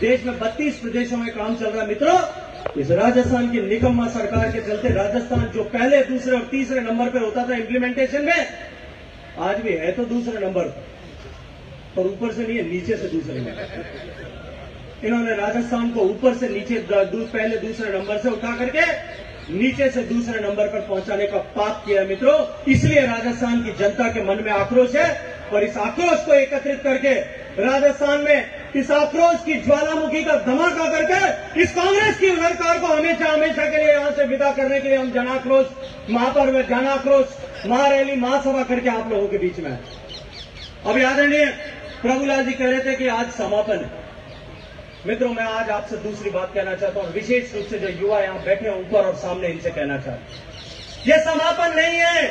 देश में 32 प्रदेशों में काम चल रहा है मित्रों। इस राजस्थान की निकम्मा सरकार के चलते राजस्थान जो पहले, दूसरे और तीसरे नंबर पर होता था इम्प्लीमेंटेशन में, आज भी है तो दूसरे नंबर पर, ऊपर से नहीं है, नीचे से दूसरे नंबर। इन्होंने राजस्थान को ऊपर से नीचे, पहले दूसरे नंबर से उठा करके नीचे से दूसरे नंबर पर पहुंचाने का पाप किया मित्रों। इसलिए राजस्थान की जनता के मन में आक्रोश है और इस आक्रोश को एकत्रित करके राजस्थान में इस आक्रोश की ज्वालामुखी का धमाका करके इस कांग्रेस की सरकार को हमेशा हमेशा के लिए यहां से विदा करने के लिए हम जनाक्रोश महापर्व, जनाक्रोश महारैली, महासभा करके आप लोगों के बीच में है। अभी आदरणीय प्रभुलाल जी कह रहे थे कि आज समापन है। मित्रों, मैं आज आपसे दूसरी बात कहना चाहता हूं, विशेष रूप से जो युवा यहां बैठे हैं ऊपर और सामने, इनसे कहना चाहता हूं, ये समापन नहीं है,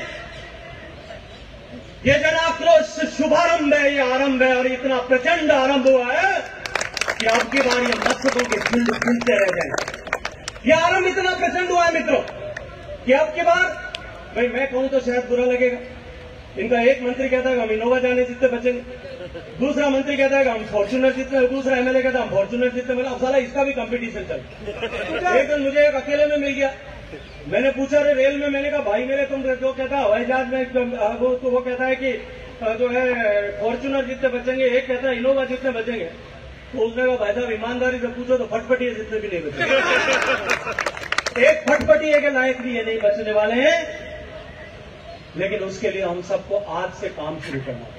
ये जनाक्रोश शुभारंभ है, ये आरंभ है। और इतना प्रचंड आरंभ हुआ है कि अब की बार ये मस्तकों के झुंड झुंडते रह जाए। ये आरंभ इतना प्रचंड हुआ है मित्रों कि अब की बार, भाई मैं कहूं तो शायद बुरा लगेगा, इनका एक मंत्री कहता है हम इनोवा जाने जितने बचेंगे, दूसरा मंत्री कहता है कि हम फॉर्च्यूनर जितने, दूसरा MLA कहता है हम फॉर्च्यूनर जितने। मतलब अब साला इसका भी कंपटीशन चल। एक दिन मुझे एक अकेले में मिल गया, मैंने पूछा रे रेल में, मैंने कहा भाई मेरे तुम जो कहता है हवाई जहाज में, वो कहता है कि जो है फॉर्च्यूनर जितने बचेंगे, एक कहता है इनोवा जितने बचेंगे। तो उसने कहा भाई साहब ईमानदारी से पूछो तो फटफटी जितने भी नहीं बचेंगे। एक फटफटी के लायक भी ये नहीं बचने वाले हैं। लेकिन उसके लिए हम सबको आज से काम शुरू करना है।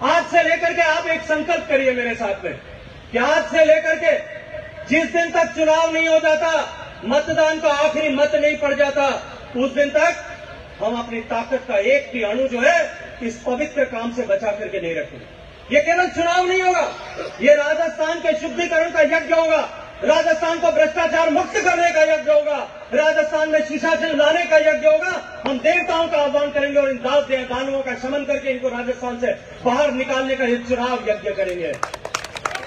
आज से लेकर के आप एक संकल्प करिए मेरे साथ में कि आज से लेकर के जिस दिन तक चुनाव नहीं हो जाता, मतदान का आखिरी मत नहीं पड़ जाता, उस दिन तक हम अपनी ताकत का एक भी अणु जो है इस पवित्र काम से बचा करके नहीं रखेंगे। ये केवल चुनाव नहीं होगा, ये राजस्थान के शुद्धिकरण का यज्ञ होगा, राजस्थान को भ्रष्टाचार मुक्त करने का यज्ञ होगा, राजस्थान में सुशासन लाने का यज्ञ होगा। हम देवताओं का आह्वान करेंगे और इन दानवों का शमन करके इनको राजस्थान से बाहर निकालने का ये चुनाव यज्ञ करेंगे।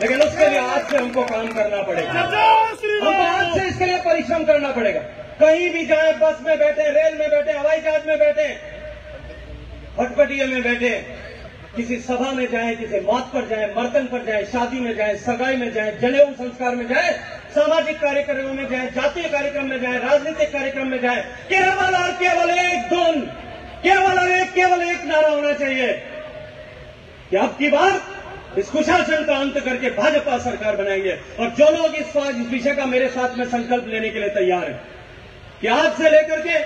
लेकिन उसके लिए आज से हमको काम करना पड़ेगा, हमको आज से इसके लिए परिश्रम करना पड़ेगा। कहीं भी जाए, बस में बैठे, रेल में बैठे, हवाई जहाज में बैठे, फटफटिये में बैठे, किसी सभा में जाए, किसी मौत पर जाए, मर्तन पर जाए, शादी में जाए, सगाई में जाए, जनेऊ संस्कार में जाए, सामाजिक कार्यक्रमों में जाए, जातीय कार्यक्रम में जाए, राजनीतिक कार्यक्रम में जाए, केवल और केवल एक धुन, केवल एक नारा होना चाहिए कि अब की बार इस कुशासन का अंत करके भाजपा सरकार बनाएंगे। और जो लोग इस विषय का मेरे साथ में संकल्प लेने के लिए तैयार हैं कि आज से लेकर के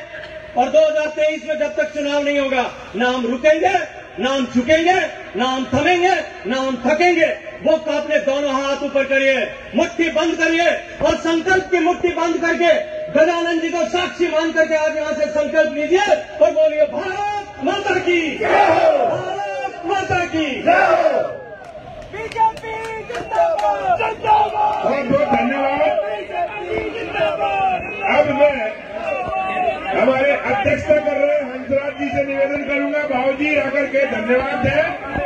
और 2023 में जब तक चुनाव नहीं होगा, ना हम रुकेंगे, ना हम झुकेंगे, ना हम थमेंगे, ना हम थकेंगे। वो अपने दोनों हाथ ऊपर करिए, मुट्ठी बंद करिए और संकल्प की मुट्ठी बंद करके गजानन जी को साक्षी मान करके आज यहाँ से संकल्प लीजिए और बोलिए भारत माता की, भारत माता की। बीजेपी जिंदाबाद, जिंदाबाद। बहुत बहुत धन्यवाद। अब मैं हमारे अध्यक्षता कर रहे हंसराज जी से निवेदन करूंगा, भाव जी आकर के धन्यवाद दें।